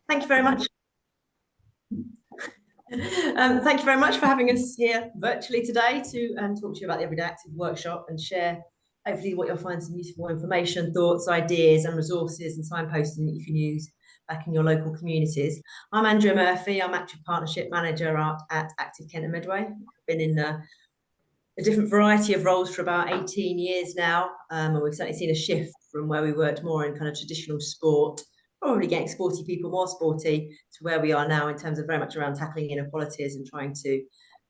Thank you very much. Thank you very much for having us here virtually today to talk to you about the Everyday Active workshop and share hopefully what you'll find some useful information, thoughts, ideas and resources and signposting that you can use back in your local communities. I'm Andrea Murphy. I'm Active Partnership Manager at Active Kent and Medway. I've been in a different variety of roles for about 18 years now, and we've certainly seen a shift from where we worked more in kind of traditional sport, probably getting sporty people more sporty, to where we are now in terms of very much around tackling inequalities and trying to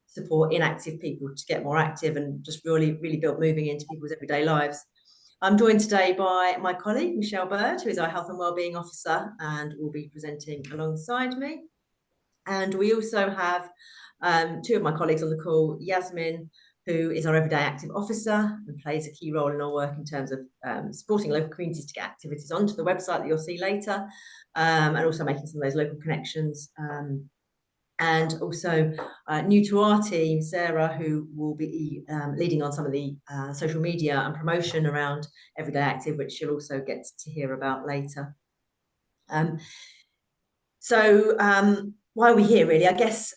support inactive people to get more active and just really build moving into people's everyday lives. I'm joined today by my colleague, Michelle Bird, who is our Health and Wellbeing Officer and will be presenting alongside me. And we also have two of my colleagues on the call, Yasmin, who is our Everyday Active Officer and plays a key role in our work in terms of supporting local communities to get activities onto the website that you'll see later, and also making some of those local connections. And also new to our team, Sarah, who will be leading on some of the social media and promotion around Everyday Active, which you'll also get to hear about later. Why are we here, really? I guess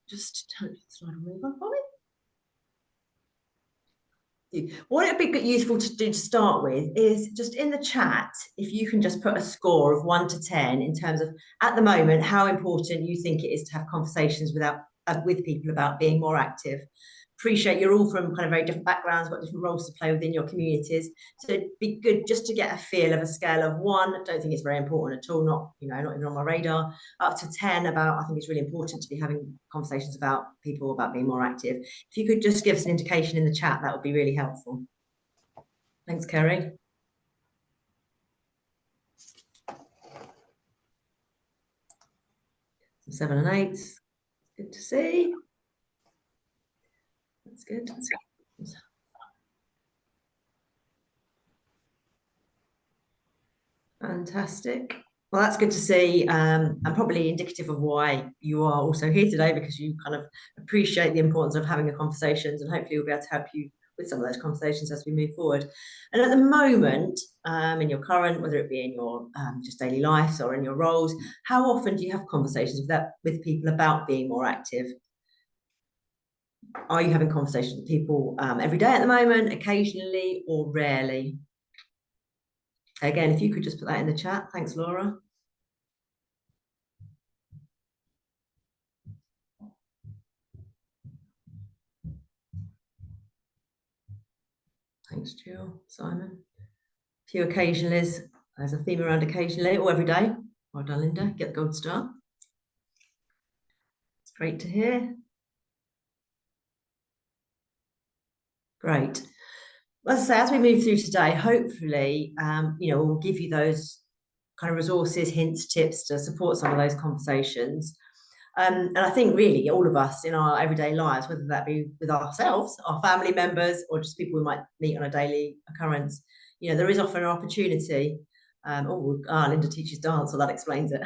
just turn the slide over for me. What it would be useful to do to start with is just in the chat, if you can just put a score of 1 to 10 in terms of, at the moment, how important you think it is to have conversations with people about being more active. Appreciate you're all from kind of very different backgrounds, got different roles to play within your communities. So it'd be good just to get a feel of a scale of 1. I don't think it's very important at all, not even on my radar, up to 10 about, I think it's really important to be having conversations about people, about being more active. If you could just give us an indication in the chat, that would be really helpful. Thanks, Kerry. 7 and 8. Good to see. That's good. That's good. Fantastic. Well, that's good to see, and probably indicative of why you are also here today, because you kind of appreciate the importance of having the conversations, and hopefully we'll be able to help you with some of those conversations as we move forward. And at the moment, in your current, whether it be in your just daily lives or in your roles, how often do you have conversations with people about being more active? Are you having conversations with people every day at the moment, occasionally, or rarely? Again, if you could just put that in the chat. Thanks, Laura. Thanks, Jill. Simon. A few occasionallys. There's a theme around occasionally or every day. Well done, Linda. Get the gold star. It's great to hear. Great. As I say, as we move through today, hopefully, we'll give you those kind of resources, hints, tips to support some of those conversations. And I think really all of us in our everyday lives, whether that be with ourselves, our family members, or just people we might meet on a daily occurrence, there is often an opportunity. Linda teaches dance, so that explains it.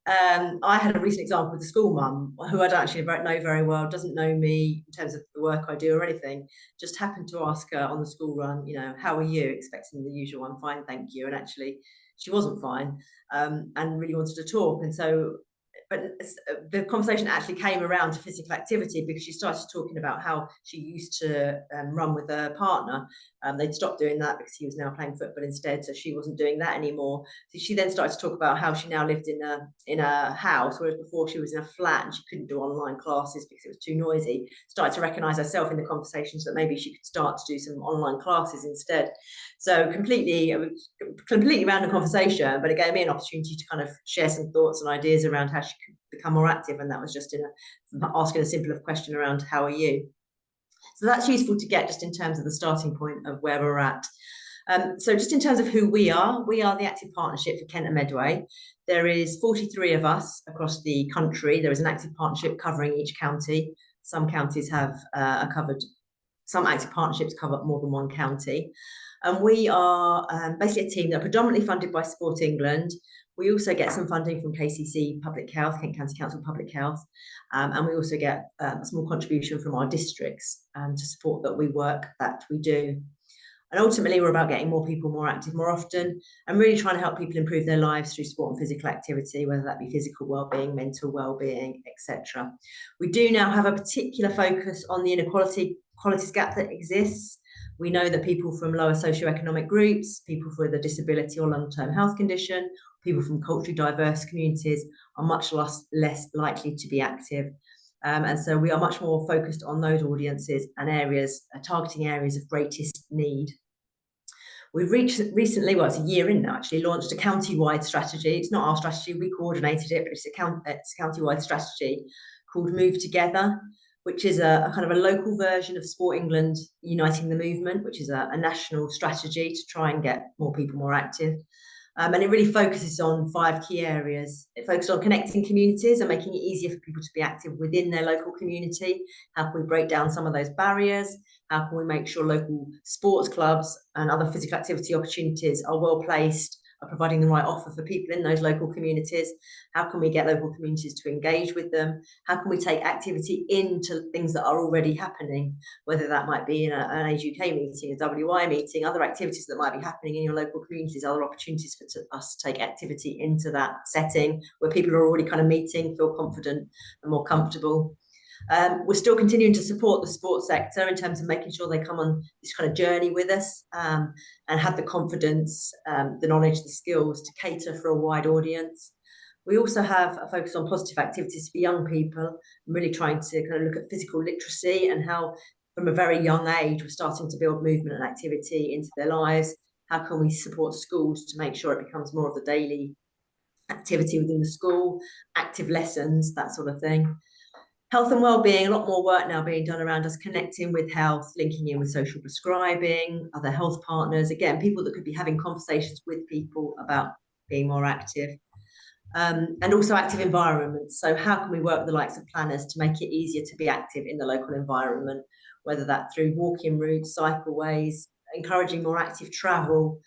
I had a recent example with a school mum who I don't actually know very well, doesn't know me in terms of the work I do or anything, just happened to ask her on the school run, how are you? Expecting the usual, I'm fine, thank you. And actually, she wasn't fine, and really wanted to talk. And so, but the conversation actually came around to physical activity because she started talking about how she used to run with her partner. They'd stopped doing that because he was now playing football instead, so she wasn't doing that anymore. So she then started to talk about how she now lived in a house, whereas before she was in a flat and she couldn't do online classes because it was too noisy. Started to recognise herself in the conversations that maybe she could start to do some online classes instead. So completely random conversation, but it gave me an opportunity to kind of share some thoughts and ideas around how she could become more active, and that was just asking a simple question around how are you. So that's useful to get just in terms of the starting point of where we're at. So just in terms of who we are the Active Partnership for Kent and Medway. There is 43 of us across the country. There is an active partnership covering each county. Some counties have some active partnerships cover more than one county. And we are basically a team that are predominantly funded by Sport England. We also get some funding from KCC Public Health, Kent County Council Public Health, and we also get a small contribution from our districts to support the work that we do. And ultimately, we're about getting more people more active more often and really trying to help people improve their lives through sport and physical activity, whether that be physical well-being, mental well-being, etc. We do now have a particular focus on the inequalities gap that exists. We know that people from lower socioeconomic groups, people with a disability or long-term health condition, people from culturally diverse communities are much less likely to be active. And so we are much more focused on those audiences and areas, targeting areas of greatest need. We've recently, well, it's a year in now, actually, launched a county-wide strategy. It's not our strategy, we coordinated it, but it's a county-wide strategy called Move Together, which is a kind of a local version of Sport England Uniting the Movement, which is a national strategy to try and get more people more active. And it really focuses on 5 key areas. It focuses on connecting communities and making it easier for people to be active within their local community. How can we break down some of those barriers? How can we make sure local sports clubs and other physical activity opportunities are well placed, are providing the right offer for people in those local communities? How can we get local communities to engage with them? How can we take activity into things that are already happening, whether that might be in an Age UK meeting, a WI meeting, other activities that might be happening in your local communities, other opportunities for us to take activity into that setting where people are already kind of meeting, feel confident and more comfortable. We're still continuing to support the sports sector in terms of making sure they come on this kind of journey with us and have the confidence, the knowledge, the skills to cater for a wide audience. We also have a focus on positive activities for young people, really trying to kind of look at physical literacy and how from a very young age we're starting to build movement and activity into their lives. How can we support schools to make sure it becomes more of the daily activity within the school, active lessons, that sort of thing. Health and wellbeing, a lot more work now being done around us connecting with health, linking in with social prescribing, other health partners, again, people that could be having conversations with people about being more active. And also active environments. So how can we work with the likes of planners to make it easier to be active in the local environment, whether that through walking routes, cycleways, encouraging more active travel.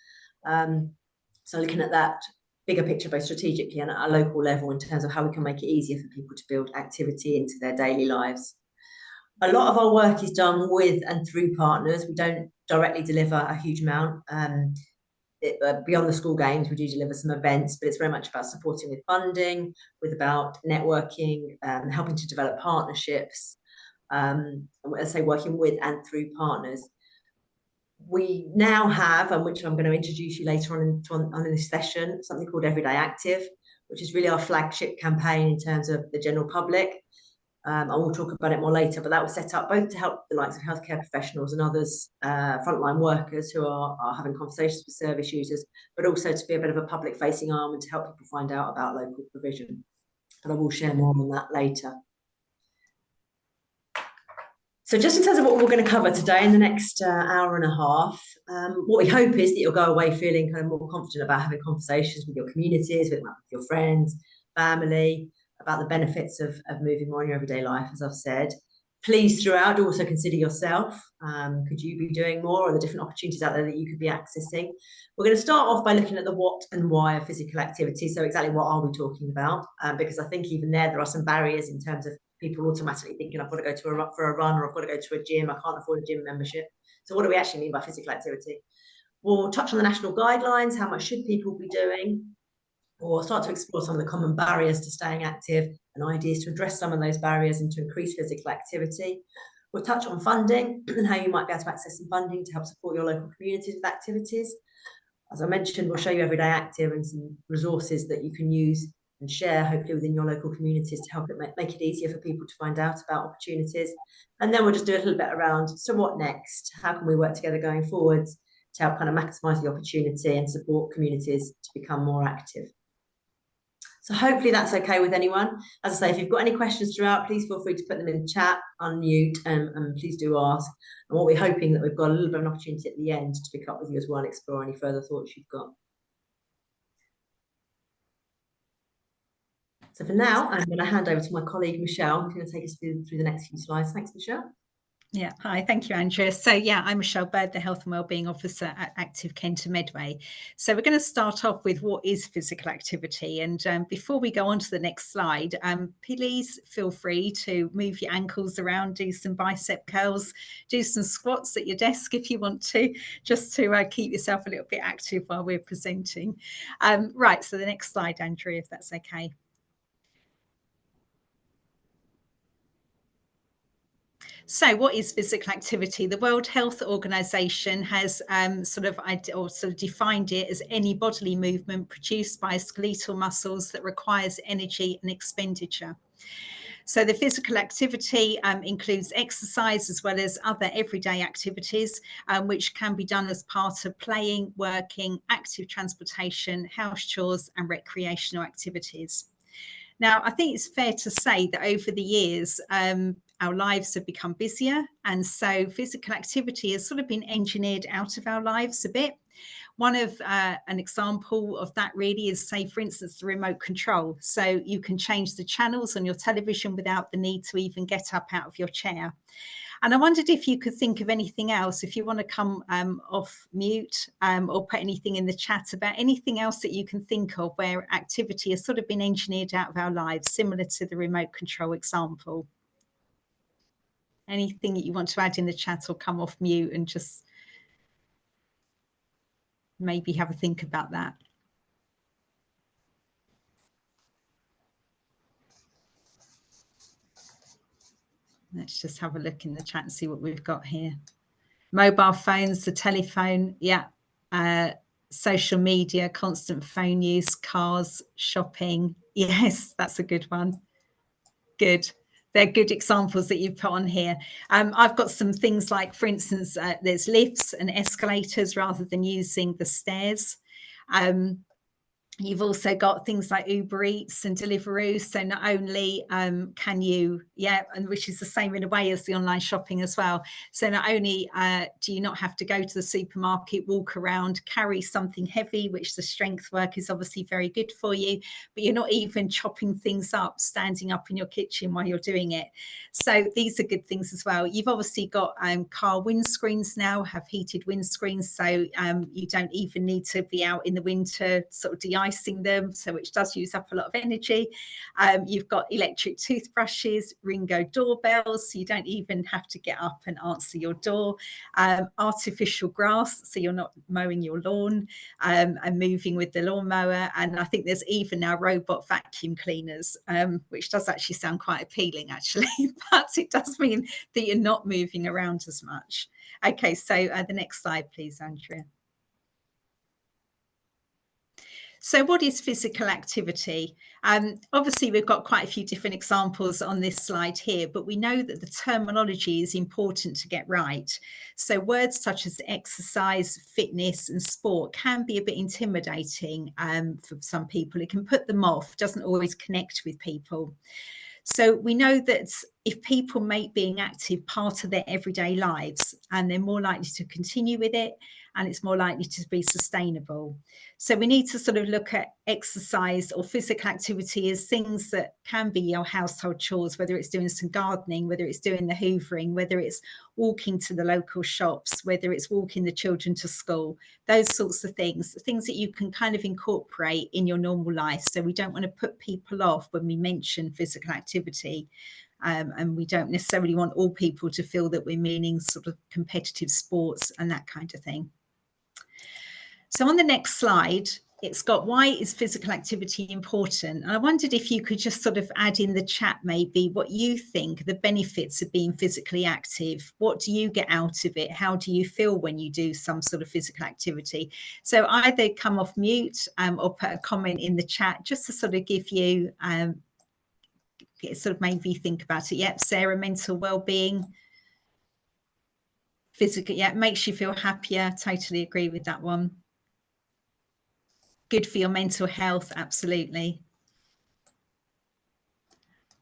So looking at that bigger picture both strategically and at a local level in terms of how we can make it easier for people to build activity into their daily lives. A lot of our work is done with and through partners. We don't directly deliver a huge amount. Beyond the school games, we do deliver some events, but it's very much about supporting with funding, with about networking, helping to develop partnerships, and as I say, working with and through partners. We now have, and which I'm going to introduce you later on in this session, something called Everyday Active, which is really our flagship campaign in terms of the general public. I will talk about it more later, but that was set up both to help the likes of healthcare professionals and others, frontline workers who are having conversations with service users, but also to be a bit of a public-facing arm and to help people find out about local provision. But I will share more on that later. So just in terms of what we're going to cover today in the next hour and a half, what we hope is that you'll go away feeling kind of more confident about having conversations with your communities, with your friends, family, about the benefits of moving more in your everyday life, as I've said. Please, throughout, also consider yourself. Could you be doing more, or the different opportunities out there that you could be accessing? We're going to start off by looking at the what and why of physical activity. So exactly what are we talking about? Because I think even there are some barriers in terms of people automatically thinking I've got to go for a run, or I've got to go to a gym, I can't afford a gym membership. So what do we actually mean by physical activity? We'll touch on the national guidelines, how much should people be doing? Or start to explore some of the common barriers to staying active and ideas to address some of those barriers and to increase physical activity. We'll touch on funding and how you might be able to access some funding to help support your local communities with activities. As I mentioned, we'll show you Everyday Active and some resources that you can use and share, hopefully within your local communities, to help it make it easier for people to find out about opportunities. And then we'll just do a little bit around, so what next? How can we work together going forwards to help kind of maximise the opportunity and support communities to become more active? So hopefully that's okay with anyone. As I say, if you've got any questions throughout, please feel free to put them in the chat, unmute, and please do ask. And what we're hoping that we've got a little bit of an opportunity at the end to pick up with you as well and explore any further thoughts you've got. So for now, I'm going to hand over to my colleague, Michelle, who's going to take us through the next few slides. Thanks, Michelle. Yeah, hi, thank you, Andrea. So yeah, I'm Michelle Bird, the Health and Wellbeing Officer at Active Kent and Medway. So we're going to start off with what is physical activity. And before we go on to the next slide, please feel free to move your ankles around, do some bicep curls, do some squats at your desk if you want to, just to keep yourself a little bit active while we're presenting. Right, so the next slide, Andrea, if that's okay. So what is physical activity? The World Health Organization has sort of defined it as any bodily movement produced by skeletal muscles that requires energy and expenditure. So the physical activity includes exercise as well as other everyday activities, which can be done as part of playing, working, active transportation, house chores and recreational activities. Now, I think it's fair to say that over the years, our lives have become busier, and so physical activity has sort of been engineered out of our lives a bit. One of an example of that really is, say, for instance, the remote control. So you can change the channels on your television without the need to even get up out of your chair. And I wondered if you could think of anything else, if you want to come off mute or put anything in the chat about anything else that you can think of where activity has sort of been engineered out of our lives, similar to the remote control example. Anything that you want to add in the chat or come off mute and just maybe have a think about that. Let's just have a look in the chat and see what we've got here. Mobile phones, the telephone, yeah. Social media, constant phone use, cars, shopping. Yes, that's a good one. Good. They're good examples that you've put on here. I've got some things like, for instance, there's lifts and escalators rather than using the stairs. You've also got things like Uber Eats and Deliveroo. So not only can you, and which is the same in a way as the online shopping as well. So not only do you not have to go to the supermarket, walk around, carry something heavy, which the strength work is obviously very good for you, but you're not even chopping things up, standing up in your kitchen while you're doing it. So these are good things as well. You've obviously got car windscreens now, have heated windscreens. So you don't even need to be out in the winter sort of de-icing them, so which does use up a lot of energy. You've got electric toothbrushes, Ringo doorbells, so you don't even have to get up and answer your door. Artificial grass, so you're not mowing your lawn and moving with the lawnmower. And I think there's even now robot vacuum cleaners, which does actually sound quite appealing actually, but it does mean that you're not moving around as much. Okay, so the next slide, please, Andrea. So what is physical activity? Obviously, we've got quite a few different examples on this slide here, but we know that the terminology is important to get right. So words such as exercise, fitness and sport can be a bit intimidating for some people. It can put them off, doesn't always connect with people. So we know that if people make being active part of their everyday lives, and they're more likely to continue with it, and it's more likely to be sustainable. So we need to sort of look at exercise or physical activity as things that can be your household chores, whether it's doing some gardening, whether it's doing the hoovering, whether it's walking to the local shops, whether it's walking the children to school, those sorts of things that you can kind of incorporate in your normal life. So we don't want to put people off when we mention physical activity. And we don't necessarily want all people to feel that we're meaning sort of competitive sports and that kind of thing. So on the next slide, it's got why is physical activity important? And I wondered if you could just sort of add in the chat maybe what you think the benefits of being physically active. What do you get out of it? How do you feel when you do some sort of physical activity? So either come off mute or put a comment in the chat just to sort of give you sort of maybe think about it. Yep, Sarah, mental well-being, physical, yeah, makes you feel happier. Totally agree with that one. Good for your mental health, absolutely.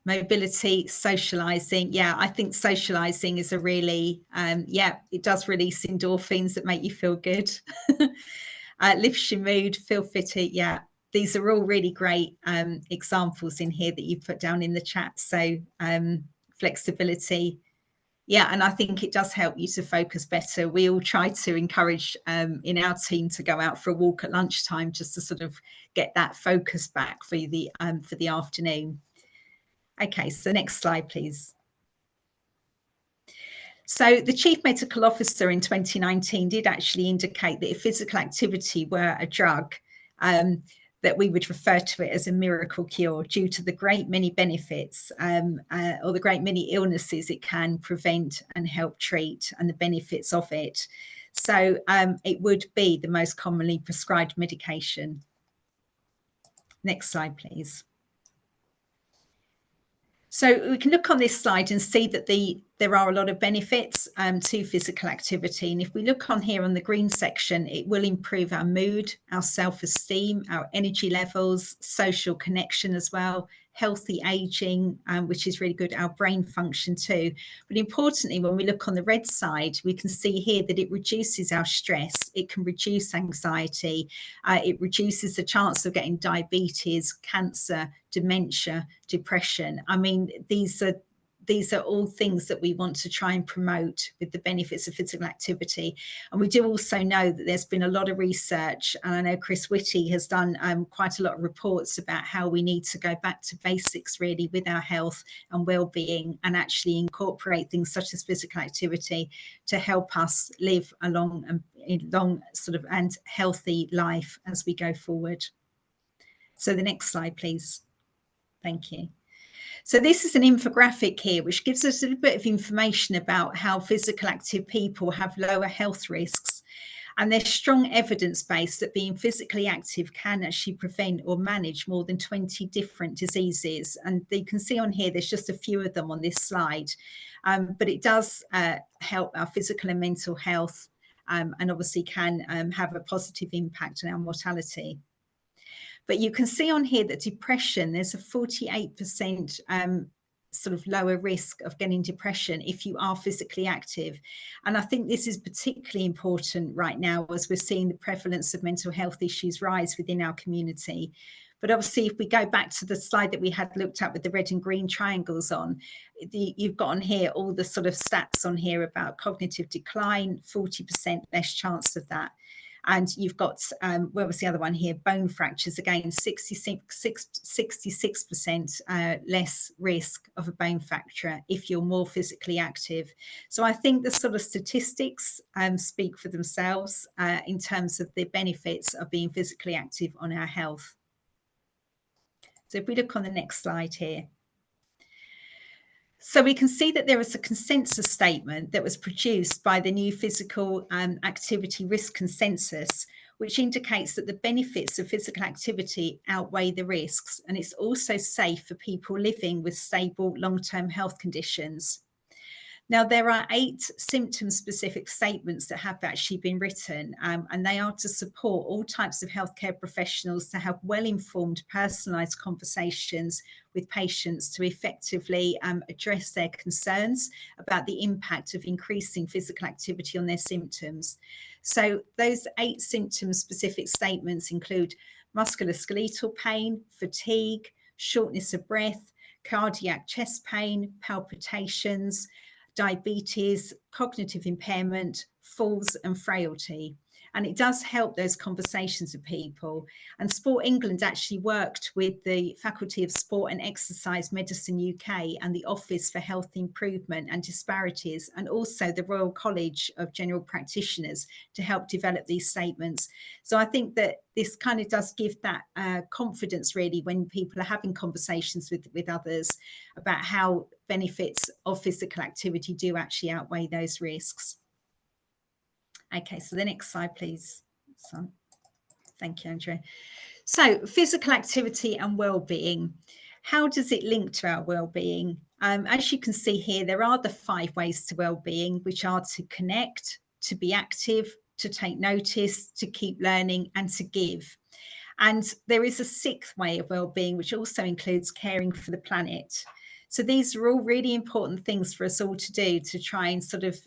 Mobility, socializing. Yeah, I think socializing is a really, it does release endorphins that make you feel good. Lifts your mood, feel fitter. Yeah, these are all really great examples in here that you've put down in the chat. So flexibility, Yeah, and I think it does help you to focus better. We all try to encourage in our team to go out for a walk at lunchtime just to sort of get that focus back for the afternoon. Okay, so next slide, please. So the Chief Medical Officer in 2019 did actually indicate that if physical activity were a drug, that we would refer to it as a miracle cure due to the great many benefits or the great many illnesses it can prevent and help treat and the benefits of it. So it would be the most commonly prescribed medication. Next slide, please. So we can look on this slide and see that there are a lot of benefits to physical activity. And if we look on here on the green section, it will improve our mood, our self-esteem, our energy levels, social connection as well, healthy aging, which is really good, our brain function too. But importantly, when we look on the red side, we can see here that it reduces our stress, it can reduce anxiety, it reduces the chance of getting diabetes, cancer, dementia, depression. I mean, these are all things that we want to try and promote with the benefits of physical activity. And we do also know that there's been a lot of research, and I know Chris Whitty has done quite a lot of reports about how we need to go back to basics really with our health and well-being, and actually incorporate things such as physical activity to help us live a long and healthy life as we go forward. So the next slide, please. Thank you. So this is an infographic here, which gives us a little bit of information about how physical active people have lower health risks. And there's strong evidence base that being physically active can actually prevent or manage more than 20 different diseases. And you can see on here, there's just a few of them on this slide. But it does help our physical and mental health, and obviously can have a positive impact on our mortality. But you can see on here that depression, there's a 48% sort of lower risk of getting depression if you are physically active. And I think this is particularly important right now as we're seeing the prevalence of mental health issues rise within our community. But obviously, if we go back to the slide that we had looked at with the red and green triangles on, you've got on here all the sort of stats on here about cognitive decline, 40% less chance of that. And you've got, where was the other one here? Bone fractures, again, 66% less risk of a bone fracture if you're more physically active. So I think the sort of statistics speak for themselves in terms of the benefits of being physically active on our health. So if we look on the next slide here. So we can see that there is a consensus statement that was produced by the new Physical Activity Risk Consensus, which indicates that the benefits of physical activity outweigh the risks, and it's also safe for people living with stable long-term health conditions. Now, there are 8 symptom-specific statements that have actually been written, and they are to support all types of healthcare professionals to have well-informed, personalised conversations with patients to effectively address their concerns about the impact of increasing physical activity on their symptoms. So those 8 symptom-specific statements include musculoskeletal pain, fatigue, shortness of breath, cardiac chest pain, palpitations, diabetes, cognitive impairment, falls and frailty. And it does help those conversations with people. And Sport England actually worked with the Faculty of Sport and Exercise Medicine UK and the Office for Health Improvement and Disparities, and also the Royal College of General Practitioners to help develop these statements. So I think that this kind of does give that confidence really when people are having conversations with others about how benefits of physical activity do actually outweigh those risks. Okay, so the next slide, please. So, thank you, Andrea. So physical activity and well-being. How does it link to our well-being? As you can see here, there are the 5 ways to well-being, which are to connect, to be active, to take notice, to keep learning, and to give. And there is a 6th way of well-being, which also includes caring for the planet. So these are all really important things for us all to do to try and sort of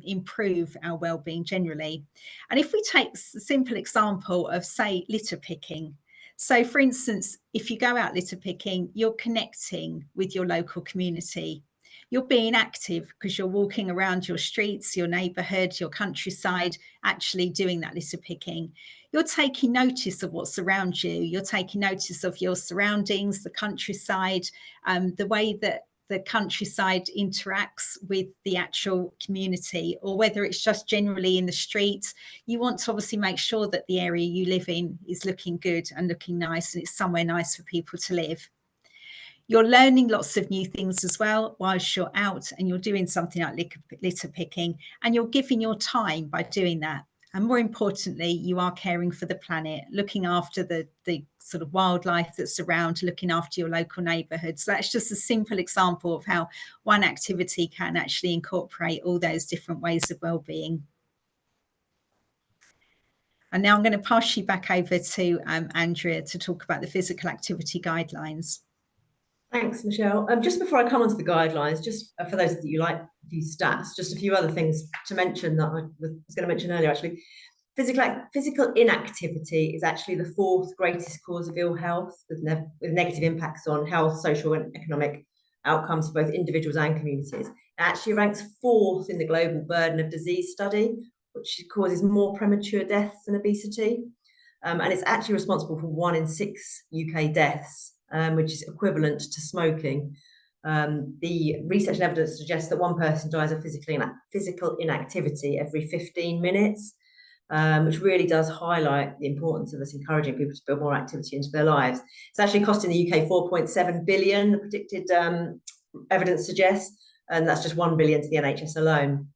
improve our well-being generally. And if we take a simple example of, say, litter picking. So for instance, if you go out litter picking, you're connecting with your local community. You're being active because you're walking around your streets, your neighbourhood, your countryside, actually doing that litter picking. You're taking notice of what's around you. You're taking notice of your surroundings, the countryside, the way that the countryside interacts with the actual community, or whether it's just generally in the street. You want to obviously make sure that the area you live in is looking good and looking nice, and it's somewhere nice for people to live. You're learning lots of new things as well whilst you're out and you're doing something like litter picking, and you're giving your time by doing that. And more importantly, you are caring for the planet, looking after the sort of wildlife that's around, looking after your local neighbourhood. So that's just a simple example of how one activity can actually incorporate all those different ways of well-being. And now I'm going to pass you back over to Andrea to talk about the physical activity guidelines. Thanks, Michelle. Just before I come on to the guidelines, just for those that you like a few stats, just a few other things to mention that I was going to mention earlier, actually. Physical inactivity is actually the 4th greatest cause of ill health, with negative impacts on health, social and economic outcomes for both individuals and communities. It actually ranks 4th in the global burden of disease study, which causes more premature deaths than obesity. And it's actually responsible for 1 in 6 UK deaths, which is equivalent to smoking. The research and evidence suggests that one person dies of physical inactivity every 15 minutes, which really does highlight the importance of us encouraging people to build more activity into their lives. It's actually costing the UK 4.7 billion, the predicted evidence suggests, and that's just 1 billion to the NHS alone.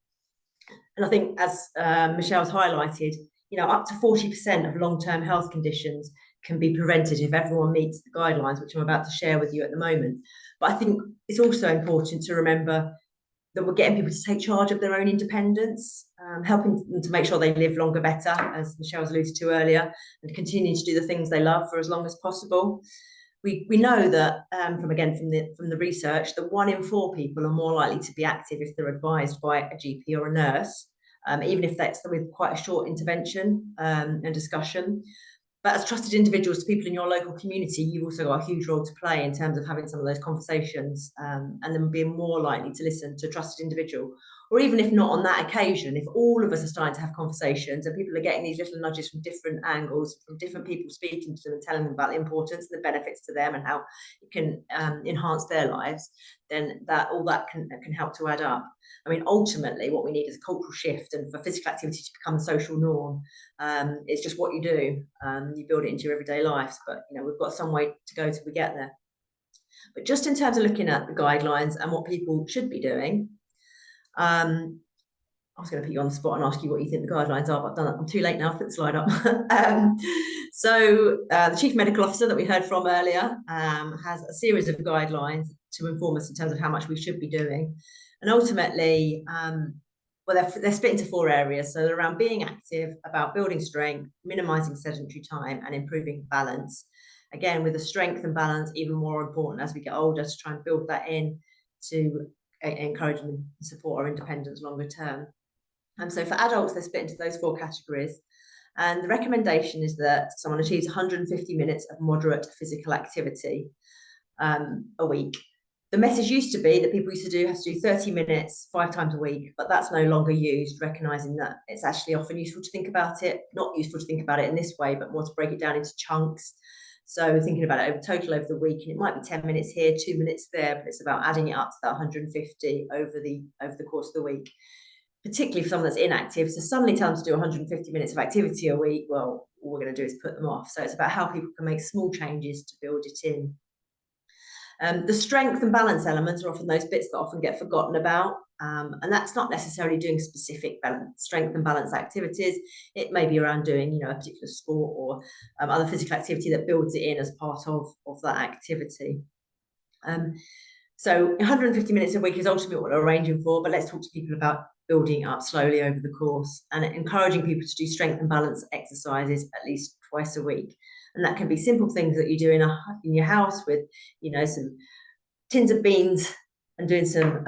And I think, as Michelle's highlighted, up to 40% of long-term health conditions can be prevented if everyone meets the guidelines, which I'm about to share with you at the moment. But I think it's also important to remember that we're getting people to take charge of their own independence, helping them to make sure they live longer, better, as Michelle's alluded to earlier, and continue to do the things they love for as long as possible. We know that from the research, that 1 in 4 people are more likely to be active if they're advised by a GP or a nurse, even if that's with quite a short intervention and discussion. But as trusted individuals to people in your local community, you've also got a huge role to play in terms of having some of those conversations and then being more likely to listen to a trusted individual. Or even if not on that occasion, if all of us are starting to have conversations and people are getting these little nudges from different angles, from different people speaking to them and telling them about the importance and the benefits to them and how it can enhance their lives, then all that can help to add up. I mean, ultimately, what we need is a cultural shift, and for physical activity to become the social norm. It's just what you do. You build it into your everyday lives, but we've got some way to go till we get there. But just in terms of looking at the guidelines and what people should be doing, I was going to put you on the spot and ask you what you think the guidelines are, but I've done that. I'm too late now. Put the slide up. So the Chief Medical Officer that we heard from earlier has a series of guidelines to inform us in terms of how much we should be doing. And ultimately, they're split into 4 areas. So they're around being active, about building strength, minimising sedentary time, and improving balance. Again, with the strength and balance even more important as we get older, to try and build that in to encourage and support our independence longer term. And so for adults, they're split into those 4 categories. And the recommendation is that someone achieves 150 minutes of moderate physical activity a week. The message used to be that people used to have to do 30 minutes 5 times a week, but that's no longer used, recognising that it's actually often useful to think about it, not useful to think about it in this way, but more to break it down into chunks. So thinking about it over the week, and it might be 10 minutes here, 2 minutes there, but it's about adding it up to that 150 over the course of the week, particularly for someone that's inactive. So suddenly tell them to do 150 minutes of activity a week, well, all we're going to do is put them off. So it's about how people can make small changes to build it in. The strength and balance elements are often those bits that often get forgotten about, and that's not necessarily doing specific strength and balance activities. It may be around doing a particular sport or other physical activity that builds it in as part of that activity. So 150 minutes a week is ultimately what we're arranging for, but let's talk to people about building it up slowly over the course and encouraging people to do strength and balance exercises at least twice a week. And that can be simple things that you do in your house with, some tins of beans and doing some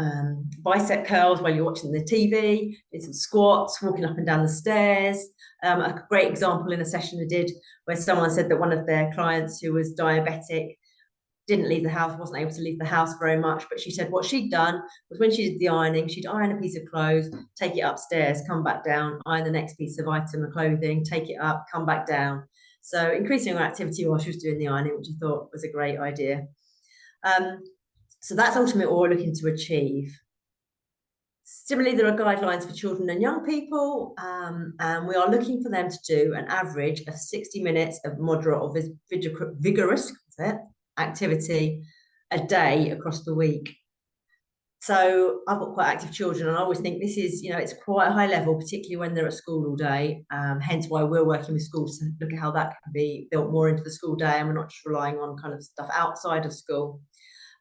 bicep curls while you're watching the TV, doing some squats, walking up and down the stairs. A great example in a session I did where someone said that one of their clients who was diabetic didn't leave the house, wasn't able to leave the house very much, but she said what she'd done was when she did the ironing, she'd iron a piece of clothes, take it upstairs, come back down, iron the next piece of item of clothing, take it up, come back down. So increasing her activity while she was doing the ironing, which I thought was a great idea. So that's ultimately what we're looking to achieve. Similarly, there are guidelines for children and young people, and we are looking for them to do an average of 60 minutes of moderate or vigorous activity a day across the week. So I've got quite active children, and I always think this is, it's quite a high level, particularly when they're at school all day. Hence why we're working with schools to look at how that can be built more into the school day, and we're not just relying on kind of stuff outside of school.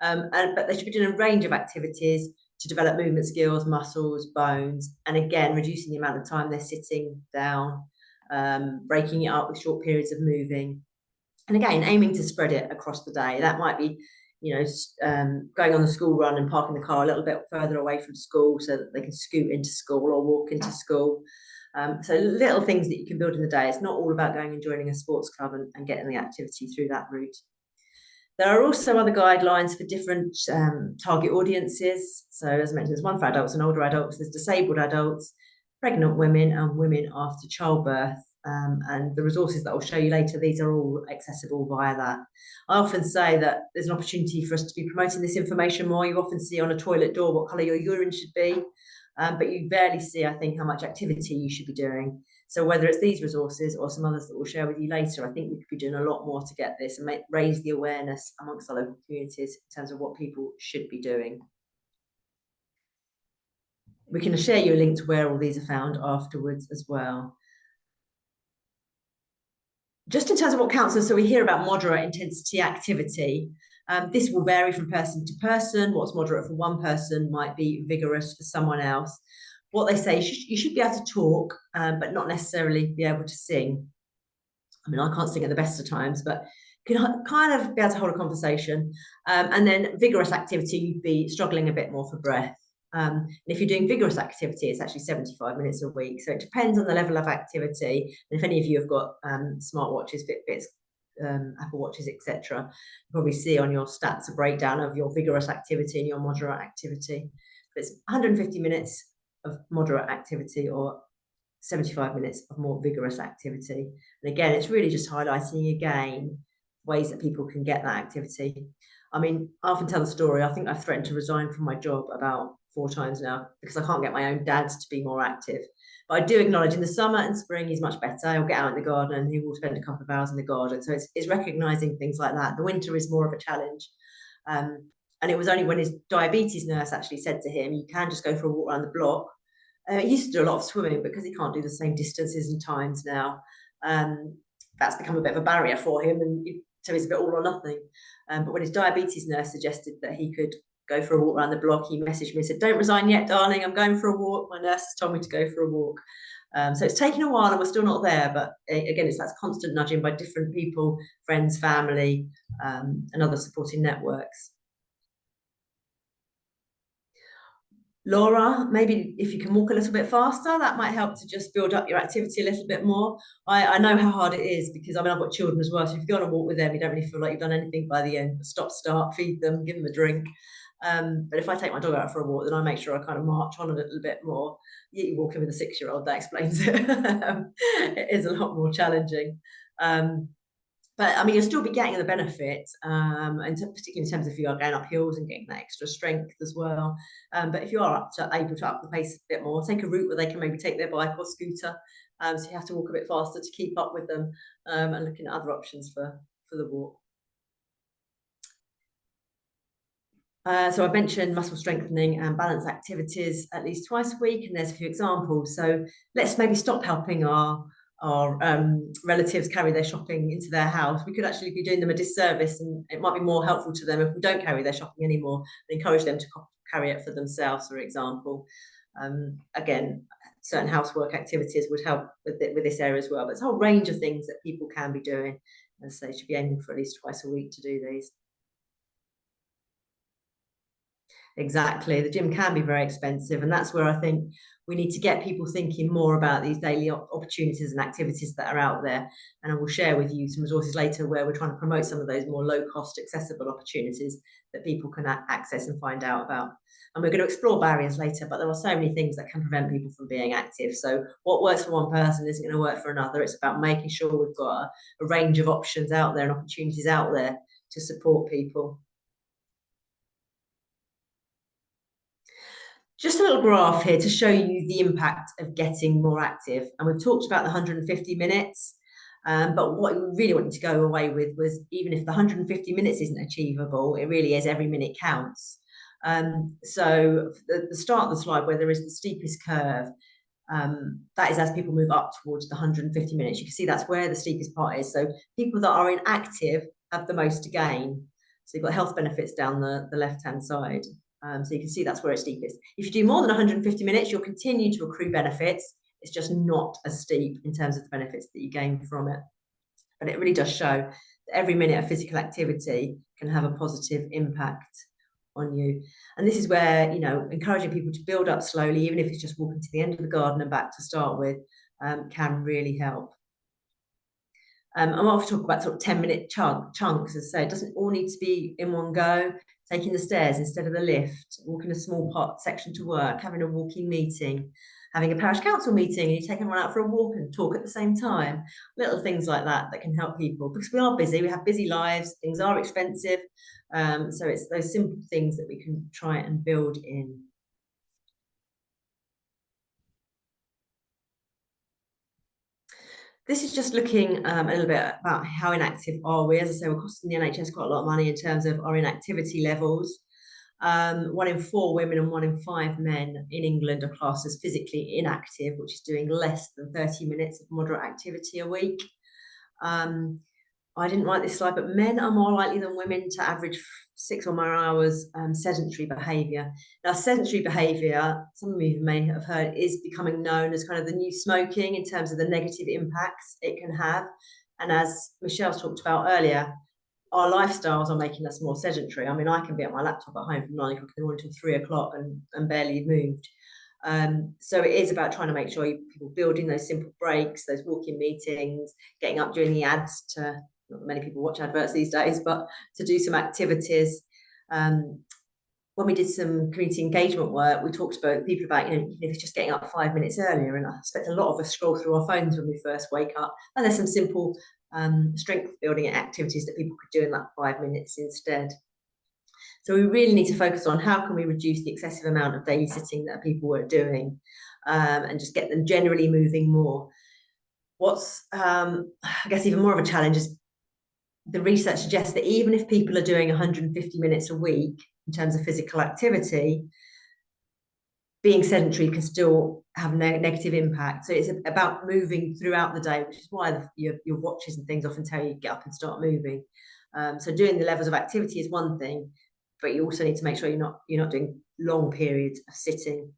But they should be doing a range of activities to develop movement skills, muscles, bones, and again, reducing the amount of time they're sitting down, breaking it up with short periods of moving. And again, aiming to spread it across the day. That might be, going on the school run and parking the car a little bit further away from school so that they can scoot into school or walk into school. So little things that you can build in the day. It's not all about going and joining a sports club and getting the activity through that route. There are also other guidelines for different target audiences. So as I mentioned, there's one for adults and older adults, there's disabled adults, pregnant women, and women after childbirth. And the resources that I'll show you later, these are all accessible via that. I often say that there's an opportunity for us to be promoting this information more. You often see on a toilet door what colour your urine should be, but you barely see, I think, how much activity you should be doing. So whether it's these resources or some others that we'll share with you later, I think we could be doing a lot more to get this and raise the awareness amongst our local communities in terms of what people should be doing. We can share you a link to where all these are found afterwards as well. Just in terms of what counts, so we hear about moderate intensity activity. This will vary from person to person. What's moderate for one person might be vigorous for someone else. What they say, you should be able to talk, but not necessarily be able to sing. I mean, I can't sing at the best of times, but can kind of be able to hold a conversation. And then vigorous activity, you'd be struggling a bit more for breath. And if you're doing vigorous activity, it's actually 75 minutes a week. So it depends on the level of activity. And if any of you have got smartwatches, Fitbits, Apple Watches, etc., you probably see on your stats a breakdown of your vigorous activity and your moderate activity. But it's 150 minutes of moderate activity or 75 minutes of more vigorous activity. And again, it's really just highlighting again ways that people can get that activity. I mean, I often tell the story. I think I've threatened to resign from my job about 4 times now because I can't get my own dad to be more active. But I do acknowledge in the summer and spring he's much better. He'll get out in the garden and he will spend a couple of hours in the garden. So it's recognising things like that. The winter is more of a challenge. And it was only when his diabetes nurse actually said to him, you can just go for a walk around the block. He used to do a lot of swimming because he can't do the same distances and times now. That's become a bit of a barrier for him, and so he's a bit all or nothing. But when his diabetes nurse suggested that he could go for a walk around the block, he messaged me and said, don't resign yet, darling, I'm going for a walk. My nurse has told me to go for a walk. So it's taken a while and we're still not there, but again, it's that constant nudging by different people, friends, family, and other supporting networks. Laura, maybe if you can walk a little bit faster, that might help to just build up your activity a little bit more. I know how hard it is because, I mean, I've got children as well. So if you go on a walk with them, you don't really feel like you've done anything by the end. Stop, start, feed them, give them a drink. But if I take my dog out for a walk, then I make sure I kind of march on a little bit more. You're walking with a 6-year-old, that explains it. It is a lot more challenging. But I mean, you'll still be getting the benefit, and particularly in terms of if you are going up hills and getting that extra strength as well. But if you are able to up the pace a bit more, take a route where they can maybe take their bike or scooter. So you have to walk a bit faster to keep up with them, and looking at other options for the walk. So I mentioned muscle strengthening and balance activities at least twice a week, and there's a few examples. So let's maybe stop helping our relatives carry their shopping into their house. We could actually be doing them a disservice, and it might be more helpful to them if we don't carry their shopping anymore and encourage them to carry it for themselves, for example. Again, certain housework activities would help with this area as well, but it's a whole range of things that people can be doing, and so they should be aiming for at least twice a week to do these. Exactly. The gym can be very expensive, and that's where I think we need to get people thinking more about these daily opportunities and activities that are out there. And I will share with you some resources later where we're trying to promote some of those more low cost, accessible opportunities that people can access and find out about. And we're going to explore barriers later, but there are so many things that can prevent people from being active. So what works for one person isn't going to work for another. It's about making sure we've got a range of options out there and opportunities out there to support people. Just a little graph here to show you the impact of getting more active. And we've talked about the 150 minutes, but what we really wanted to go away with was, even if the 150 minutes isn't achievable, it really is every minute counts. So the start of the slide where there is the steepest curve, that is as people move up towards the 150 minutes. You can see that's where the steepest part is. So people that are inactive have the most to gain. So you've got health benefits down the left-hand side. So you can see that's where it's steepest. If you do more than 150 minutes, you'll continue to accrue benefits. It's just not as steep in terms of the benefits that you gain from it. But it really does show that every minute of physical activity can have a positive impact on you. And this is where, you know, encouraging people to build up slowly, even if it's just walking to the end of the garden and back to start with, can really help. I'm often talk about sort of 10-minute chunks, as I say, it doesn't all need to be in one go. Taking the stairs instead of the lift, walking a small section to work, having a walking meeting, having a parish council meeting, and you take everyone out for a walk and talk at the same time. Little things like that that can help people, because we are busy, we have busy lives, things are expensive. So it's those simple things that we can try and build in. This is just looking a little bit about how inactive are we. As I say, we're costing the NHS quite a lot of money in terms of our inactivity levels. 1 in 4 women and 1 in 5 men in England are classed as physically inactive, which is doing less than 30 minutes of moderate activity a week. I didn't write this slide, but men are more likely than women to average 6 or more hours sedentary behaviour. Now, sedentary behaviour, some of you may have heard, is becoming known as kind of the new smoking in terms of the negative impacts it can have. And as Michelle's talked about earlier, our lifestyles are making us more sedentary. I mean, I can be at my laptop at home from 9 o'clock in the morning till 3 o'clock and barely moved. So it is about trying to make sure people building those simple breaks, those walking meetings, getting up during the ads to, not many people watch adverts these days, but to do some activities. When we did some community engagement work, we talked about people about, you know, if it's just getting up 5 minutes earlier, and I expect a lot of us scroll through our phones when we first wake up, and there's some simple strength building activities that people could do in that 5 minutes instead. So we really need to focus on how can we reduce the excessive amount of daily sitting that people were doing, and just get them generally moving more. What's, I guess, even more of a challenge is the research suggests that even if people are doing 150 minutes a week in terms of physical activity, being sedentary can still have negative impact. So it's about moving throughout the day, which is why your watches and things often tell you to get up and start moving. So doing the levels of activity is one thing, but you also need to make sure you're not doing long periods of sitting,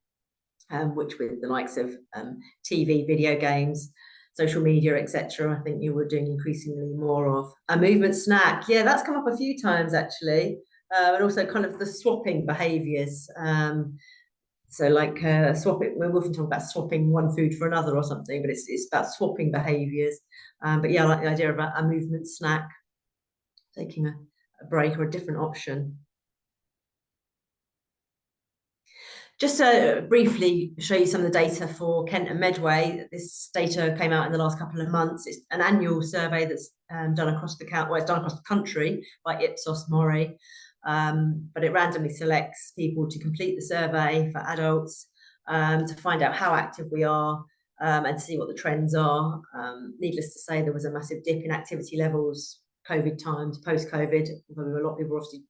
which with the likes of TV, video games, social media, etc., I think you were doing increasingly more of. A movement snack, yeah, that's come up a few times actually, and also kind of the swapping behaviours. So like swapping, we're often talking about swapping one food for another or something, but it's about swapping behaviours. But yeah, I like the idea of a movement snack, taking a break or a different option. Just to briefly show you some of the data for Kent and Medway. This data came out in the last couple of months. It's an annual survey that's done across the country by Ipsos Mori, but it randomly selects people to complete the survey for adults, to find out how active we are, and see what the trends are. Needless to say, there was a massive dip in activity levels, COVID times, post-COVID, although a lot of people were obviously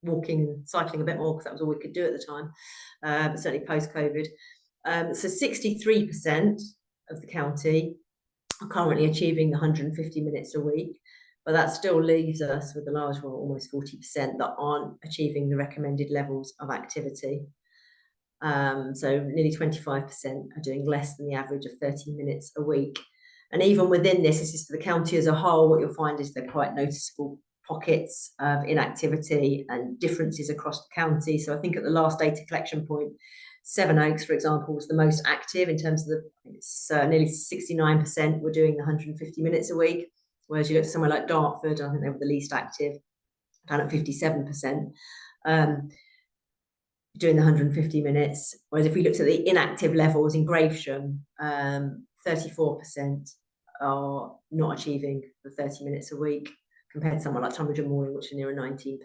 walking and cycling a bit more because that was all we could do at the time, but certainly post-COVID. So 63% of the county are currently achieving the 150 minutes a week, but that still leaves us with a large, well, almost 40% that aren't achieving the recommended levels of activity. So nearly 25% are doing less than the average of 30 minutes a week. And even within this is for the county as a whole, what you'll find is they're quite noticeable pockets of inactivity and differences across the county. So I think at the last data collection point, Sevenoaks, for example, was the most active in terms of nearly 69% were doing 150 minutes a week, whereas you look at somewhere like Dartford, I think they were the least active, down at 57%, doing the 150 minutes. Whereas if we looked at the inactive levels in Gravesham, 34% are not achieving the 30 minutes a week, compared to someone like Tunbridge and Mooring, which are nearer 19%.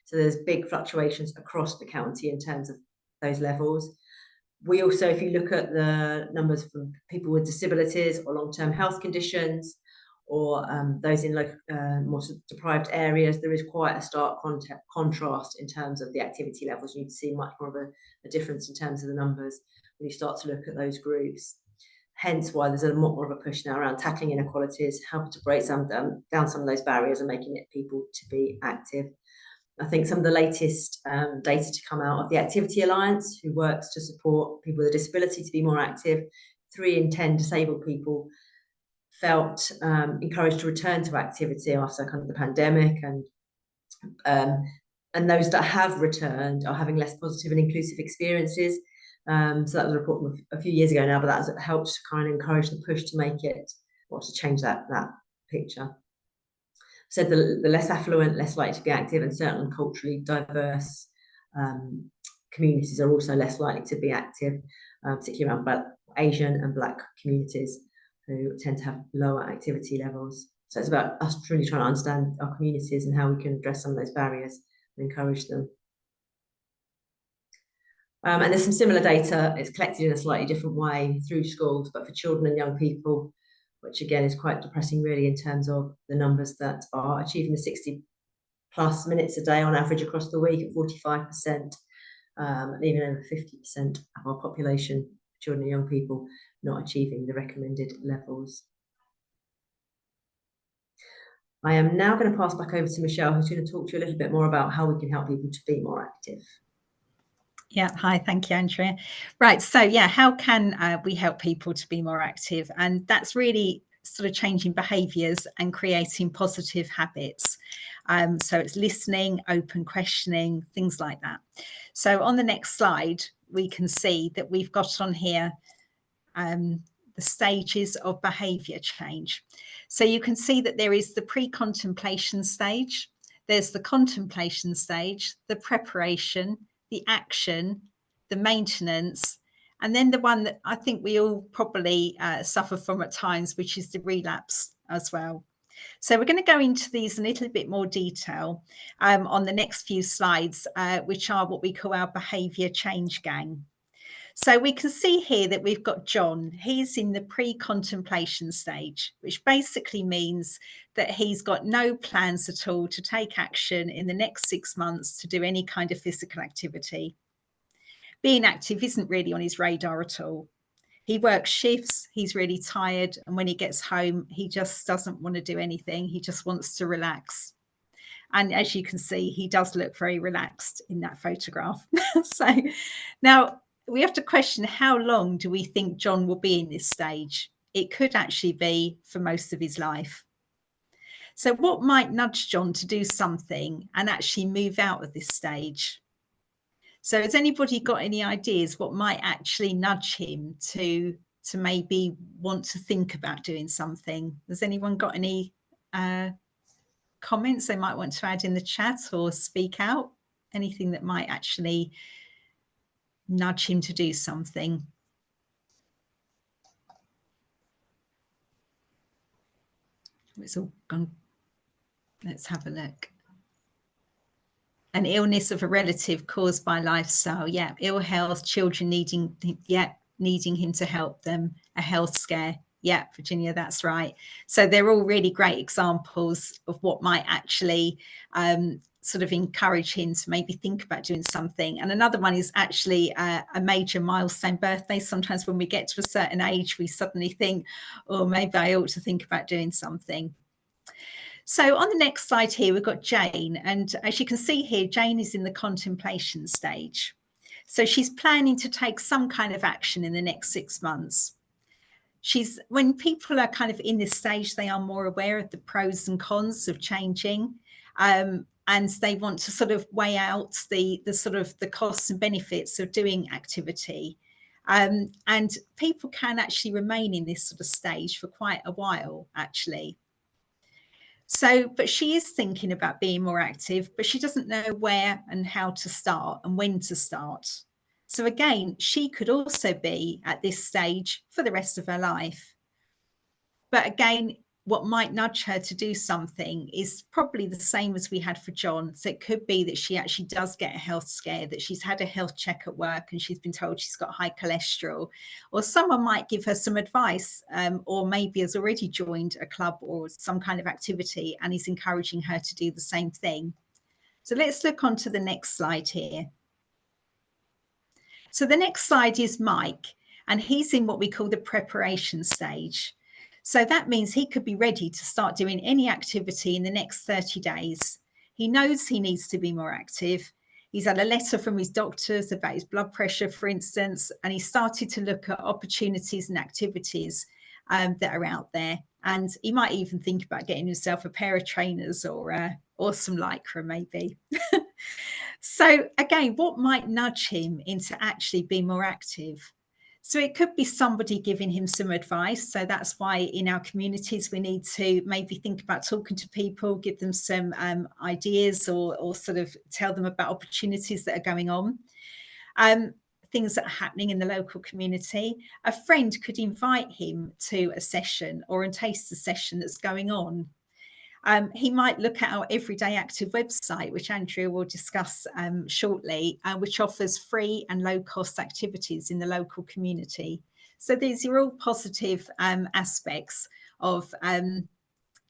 So there's big fluctuations across the county in terms of those levels. We also, if you look at the numbers from people with disabilities or long-term health conditions, or those in more deprived areas, there is quite a stark contrast in terms of the activity levels. You can see much more of a difference in terms of the numbers when you start to look at those groups. Hence why there's a lot more of a push now around tackling inequalities, helping to break down some of those barriers and making it people to be active. I think some of the latest data to come out of the Activity Alliance, who works to support people with a disability to be more active, 3 in 10 disabled people felt encouraged to return to activity after kind of the pandemic, and those that have returned are having less positive and inclusive experiences. So that was a report from a few years ago now, but that has helped to kind of encourage the push to make it, or to change that picture. So the less affluent, less likely to be active, and certainly culturally diverse communities are also less likely to be active, particularly around Asian and Black communities, who tend to have lower activity levels. So it's about us really trying to understand our communities and how we can address some of those barriers and encourage them. And there's some similar data. It's collected in a slightly different way through schools, but for children and young people, which again is quite depressing really in terms of the numbers that are achieving the 60 plus minutes a day on average across the week at 45%, and even over 50% of our population, children and young people, not achieving the recommended levels. I am now going to pass back over to Michelle, who's going to talk to you a little bit more about how we can help people to be more active. Yeah, hi, thank you, Andrea. Right, so yeah, how can we help people to be more active? And that's really sort of changing behaviours and creating positive habits. So it's listening, open questioning, things like that. So on the next slide, we can see that we've got on here the stages of behaviour change. So you can see that there is the pre-contemplation stage, there's the contemplation stage, the preparation, the action, the maintenance, and then the one that I think we all probably suffer from at times, which is the relapse as well. So we're going to go into these in a little bit more detail on the next few slides, which are what we call our behaviour change gang. So we can see here that we've got John. He's in the pre-contemplation stage, which basically means that he's got no plans at all to take action in the next 6 months to do any kind of physical activity. Being active isn't really on his radar at all. He works shifts, he's really tired, and when he gets home, he just doesn't want to do anything. He just wants to relax. And as you can see, he does look very relaxed in that photograph. So now we have to question, how long do we think John will be in this stage? It could actually be for most of his life. So what might nudge John to do something and actually move out of this stage? So has anybody got any ideas what might actually nudge him to maybe want to think about doing something? Has anyone got any comments they might want to add in the chat or speak out? Anything that might actually nudge him to do something? It's all gone. Let's have a look. An illness of a relative caused by lifestyle. Yeah, ill health, children needing him to help them, a health scare. Yeah, Virginia, that's right. So they're all really great examples of what might actually sort of encourage him to maybe think about doing something. And another one is actually a major milestone birthday. Sometimes when we get to a certain age, we suddenly think, oh, maybe I ought to think about doing something. So on the next slide here, we've got Jane. And as you can see here, Jane is in the contemplation stage. So she's planning to take some kind of action in the next 6 months. When people are kind of in this stage, they are more aware of the pros and cons of changing. and they want to sort of weigh out the sort of the costs and benefits of doing activity. And people can actually remain in this sort of stage for quite a while, actually. So, but she is thinking about being more active, but she doesn't know where and how to start and when to start. So again, she could also be at this stage for the rest of her life. But again, what might nudge her to do something is probably the same as we had for John. So it could be that she actually does get a health scare, that she's had a health check at work and she's been told she's got high cholesterol, or someone might give her some advice, or maybe has already joined a club or some kind of activity and is encouraging her to do the same thing. So let's look on to the next slide here. So the next slide is Mike, and he's in what we call the preparation stage. So that means he could be ready to start doing any activity in the next 30 days. He knows he needs to be more active. He's had a letter from his doctors about his blood pressure, for instance, and he started to look at opportunities and activities that are out there. And he might even think about getting himself a pair of trainers or some Lycra maybe. So again, what might nudge him into actually being more active? So it could be somebody giving him some advice. So that's why in our communities, we need to maybe think about talking to people, give them some ideas or sort of tell them about opportunities that are going on, things that are happening in the local community. A friend could invite him to a session or a taster session that's going on. He might look at our Everyday Active website, which Andrea will discuss shortly, which offers free and low-cost activities in the local community. So these are all positive aspects of,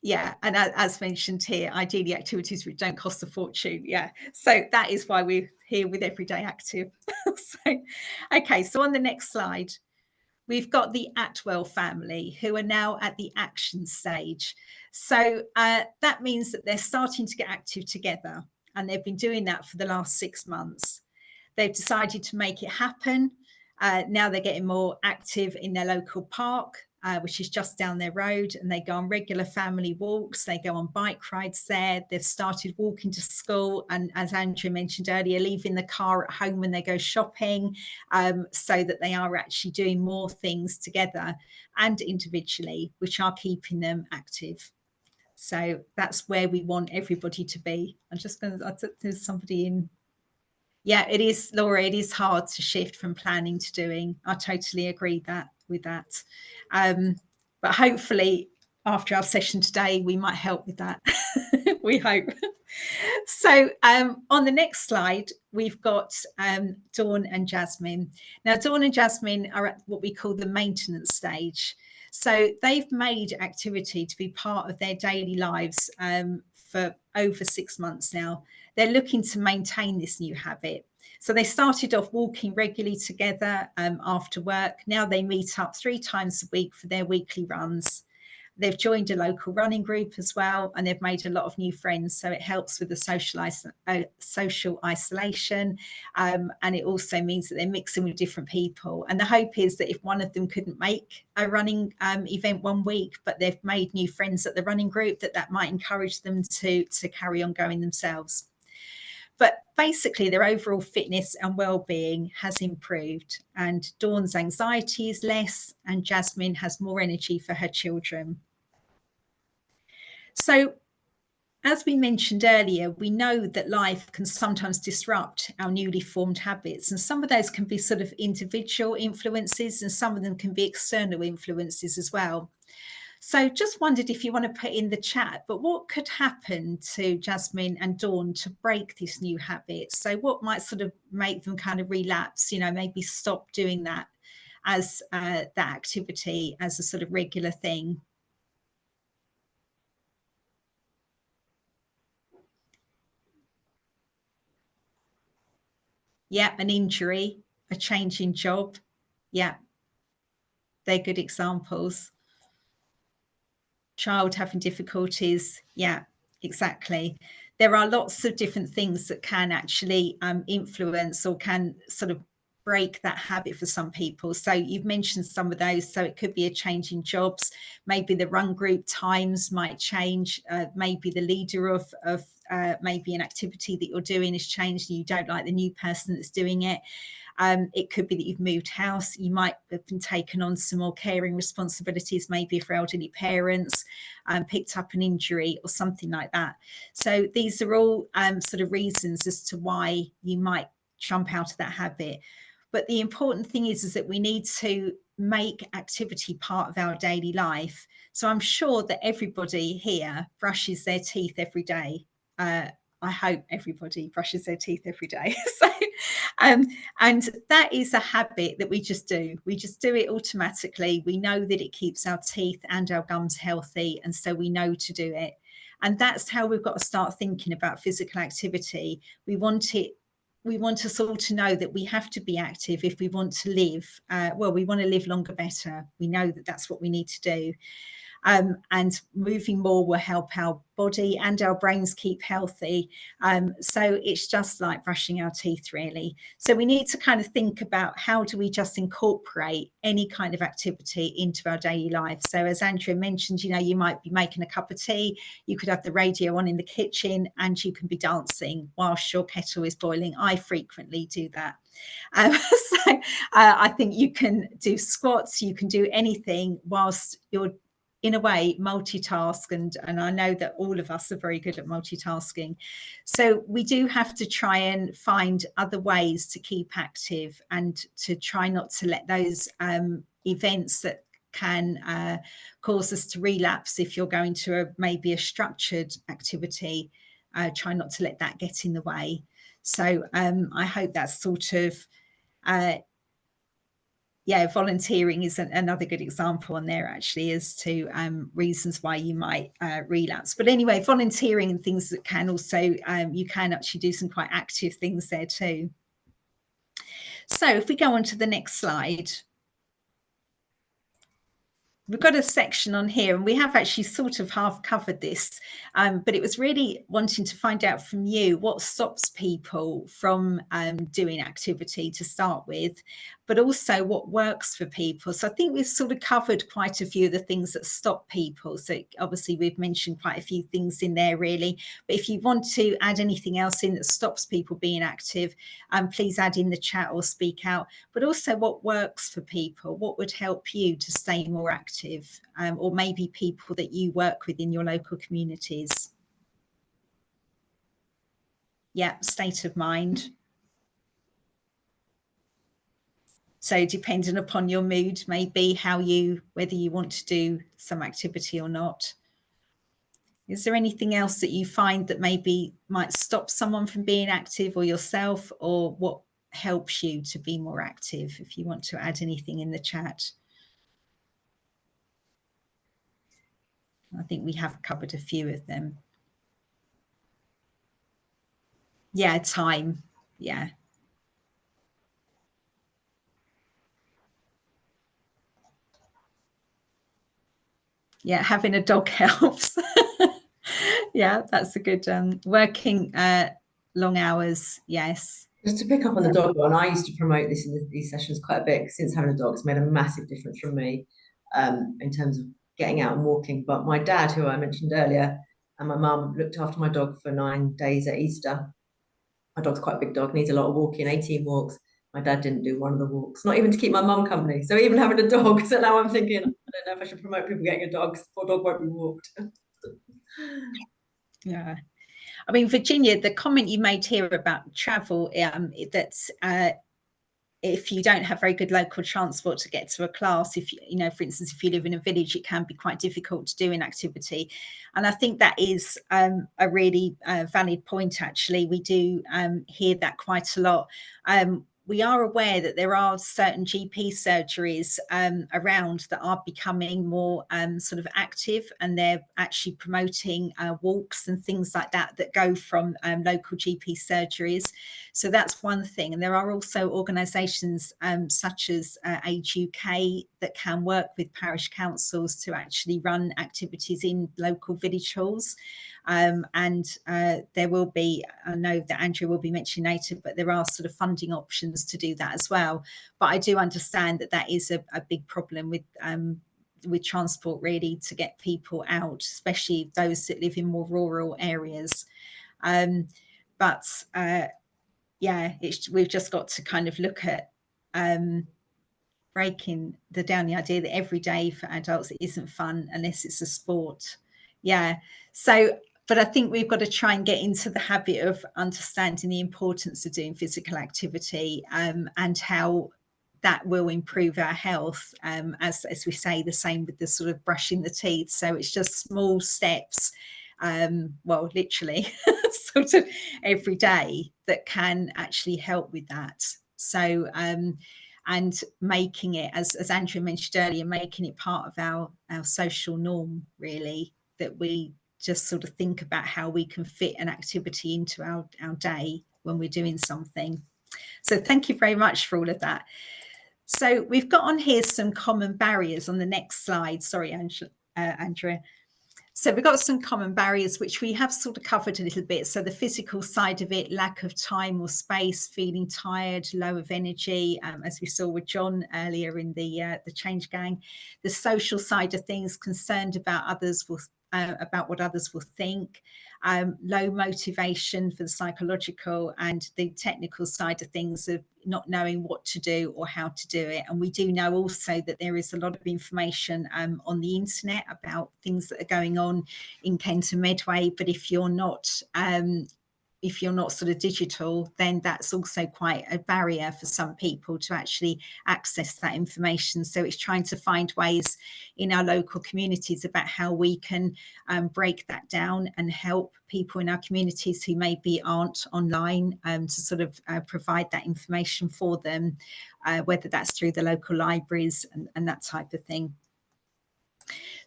yeah, and as mentioned here, ideally activities which don't cost a fortune. Yeah, so that is why we're here with Everyday Active. So, okay, so on the next slide, we've got the Atwell family who are now at the action stage. So that means that they're starting to get active together, and they've been doing that for the last 6 months. They've decided to make it happen. Now they're getting more active in their local park, which is just down their road, and they go on regular family walks. They go on bike rides there. They've started walking to school, and as Andrea mentioned earlier, leaving the car at home when they go shopping, so that they are actually doing more things together and individually, which are keeping them active. So that's where we want everybody to be. I'm just going to, there's somebody in. Yeah, it is, Laura, it is hard to shift from planning to doing. I totally agree with that. But hopefully after our session today, we might help with that. We hope. So on the next slide, we've got Dawn and Jasmine. Now, Dawn and Jasmine are at what we call the maintenance stage. So they've made activity to be part of their daily lives for over 6 months now. They're looking to maintain this new habit. So they started off walking regularly together after work. Now they meet up 3 times a week for their weekly runs. They've joined a local running group as well, and they've made a lot of new friends. So it helps with the social isolation. And it also means that they're mixing with different people. And the hope is that if one of them couldn't make a running event one week, but they've made new friends at the running group, that might encourage them to carry on going themselves. But basically, their overall fitness and well-being has improved, and Dawn's anxiety is less, and Jasmine has more energy for her children. So, as we mentioned earlier, we know that life can sometimes disrupt our newly formed habits, and some of those can be sort of individual influences, and some of them can be external influences as well. So just wondered if you want to put in the chat, but what could happen to Jasmine and Dawn to break this new habit? So what might sort of make them kind of relapse, you know, maybe stop doing that as that activity as a sort of regular thing? Yeah, an injury, a change in job. Yeah, they're good examples. Child having difficulties. Yeah, exactly. There are lots of different things that can actually influence or can sort of break that habit for some people. So you've mentioned some of those. So it could be a change in jobs. Maybe the run group times might change. Maybe the leader of maybe an activity that you're doing has changed and you don't like the new person that's doing it. It could be that you've moved house. You might have been taken on some more caring responsibilities, maybe for elderly parents, picked up an injury or something like that. So these are all sort of reasons as to why you might jump out of that habit. But the important thing is that we need to make activity part of our daily life. So I'm sure that everybody here brushes their teeth every day. I hope everybody brushes their teeth every day. So, and that is a habit that we just do. We just do it automatically. We know that it keeps our teeth and our gums healthy, and so we know to do it. And that's how we've got to start thinking about physical activity. We want us all to know that we have to be active if we want to live. We want to live longer, better. We know that that's what we need to do. And moving more will help our body and our brains keep healthy. So it's just like brushing our teeth, really. So we need to kind of think about how do we just incorporate any kind of activity into our daily life. So as Andrea mentioned, you might be making a cup of tea, you could have the radio on in the kitchen, and you can be dancing whilst your kettle is boiling. I frequently do that. So I think you can do squats, you can do anything whilst you're, in a way, multitask, and I know that all of us are very good at multitasking. So we do have to try and find other ways to keep active and to try not to let those events that can cause us to relapse if you're going to maybe a structured activity, try not to let that get in the way. So I hope that's sort of volunteering is another good example on there, actually, as to reasons why you might relapse. But anyway, volunteering and things that can also, you can actually do some quite active things there too. So if we go on to the next slide, we've got a section on here, and we have actually sort of half covered this, but it was really wanting to find out from you what stops people from doing activity to start with, but also what works for people. So I think we've sort of covered quite a few of the things that stop people. So obviously we've mentioned quite a few things in there, really. But if you want to add anything else in that stops people being active, please add in the chat or speak out. But also what works for people, what would help you to stay more active, or maybe people that you work with in your local communities. Yeah, state of mind. So depending upon your mood, maybe whether you want to do some activity or not. Is there anything else that you find that maybe might stop someone from being active, or yourself, or what helps you to be more active? If you want to add anything in the chat. I think we have covered a few of them. Yeah, time. Yeah. Yeah, having a dog helps. Yeah, that's a good working long hours. Yes. Just to pick up on the dog one, I used to promote this in these sessions quite a bit. Since having a dog, it's made a massive difference from me in terms of getting out and walking. But my dad, who I mentioned earlier, and my mum looked after my dog for 9 days at Easter. My dog's quite a big dog, needs a lot of walking, 18 walks. My dad didn't do one of the walks, not even to keep my mum company. So even having a dog, so now I'm thinking, I don't know if I should promote people getting a dog. Poor dog won't be walked. Yeah. I mean, Virginia, the comment you made here about travel, that's if you don't have very good local transport to get to a class, if you know, for instance, if you live in a village, it can be quite difficult to do an activity. And I think that is a really valid point, actually. We do hear that quite a lot. We are aware that there are certain GP surgeries around that are becoming more sort of active, and they're actually promoting walks and things like that that go from local GP surgeries. So that's one thing. And there are also organisations such as Age UK that can work with parish councils to actually run activities in local village halls. And there will be, I know that Andrea will be mentioning later, but there are sort of funding options to do that as well. But I do understand that that is a big problem with transport, really, to get people out, especially those that live in more rural areas. But yeah, we've just got to kind of look at breaking down the idea that every day for adults it isn't fun unless it's a sport. Yeah. So, but I think we've got to try and get into the habit of understanding the importance of doing physical activity, and how that will improve our health. As we say, the same with the sort of brushing the teeth. So it's just small steps, well, literally sort of every day that can actually help with that. So, and making it, as Andrea mentioned earlier, making it part of our social norm, really, that we just sort of think about how we can fit an activity into our day when we're doing something. So thank you very much for all of that. So we've got on here some common barriers on the next slide. Sorry, Andrea. So we've got some common barriers, which we have sort of covered a little bit. So the physical side of it, lack of time or space, feeling tired, low of energy, as we saw with John earlier in the Change Gang. The social side of things, concerned about others will about what others will think, low motivation for the psychological, and the technical side of things of not knowing what to do or how to do it. And we do know also that there is a lot of information on the internet about things that are going on in Kent and Medway, but if you're not sort of digital, then that's also quite a barrier for some people to actually access that information. So it's trying to find ways in our local communities about how we can break that down and help people in our communities who maybe aren't online, to sort of provide that information for them, whether that's through the local libraries and that type of thing.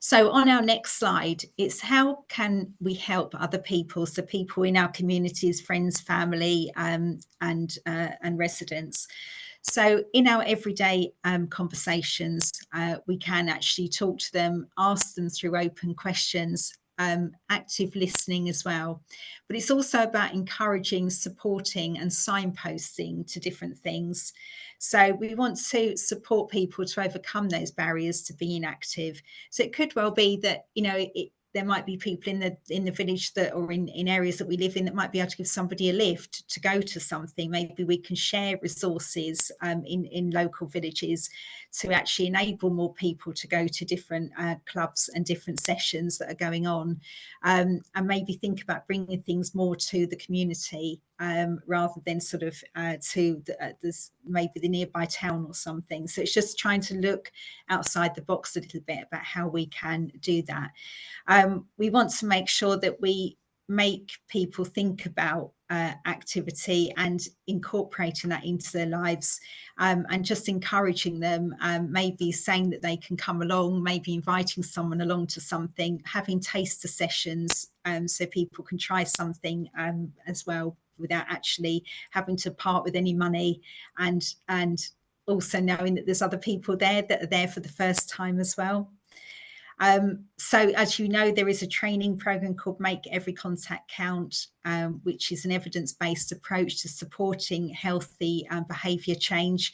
So on our next slide, it's how can we help other people, so people in our communities, friends, family, and residents. So in our everyday conversations, we can actually talk to them, ask them through open questions, active listening as well. But it's also about encouraging, supporting and signposting to different things. So we want to support people to overcome those barriers to being active. So it could well be that, you know, there might be people in the village that, or in areas that we live in, that might be able to give somebody a lift to go to something. Maybe we can share resources in local villages to actually enable more people to go to different clubs and different sessions that are going on, and maybe think about bringing things more to the community, rather than sort of to maybe the nearby town or something. So it's just trying to look outside the box a little bit about how we can do that. We want to make sure that we make people think about activity and incorporating that into their lives, and just encouraging them, maybe saying that they can come along, maybe inviting someone along to something, having taster sessions, so people can try something as well without actually having to part with any money, and also knowing that there's other people there that are there for the first time as well. So as you know, there is a training program called Make Every Contact Count, which is an evidence-based approach to supporting healthy behaviour change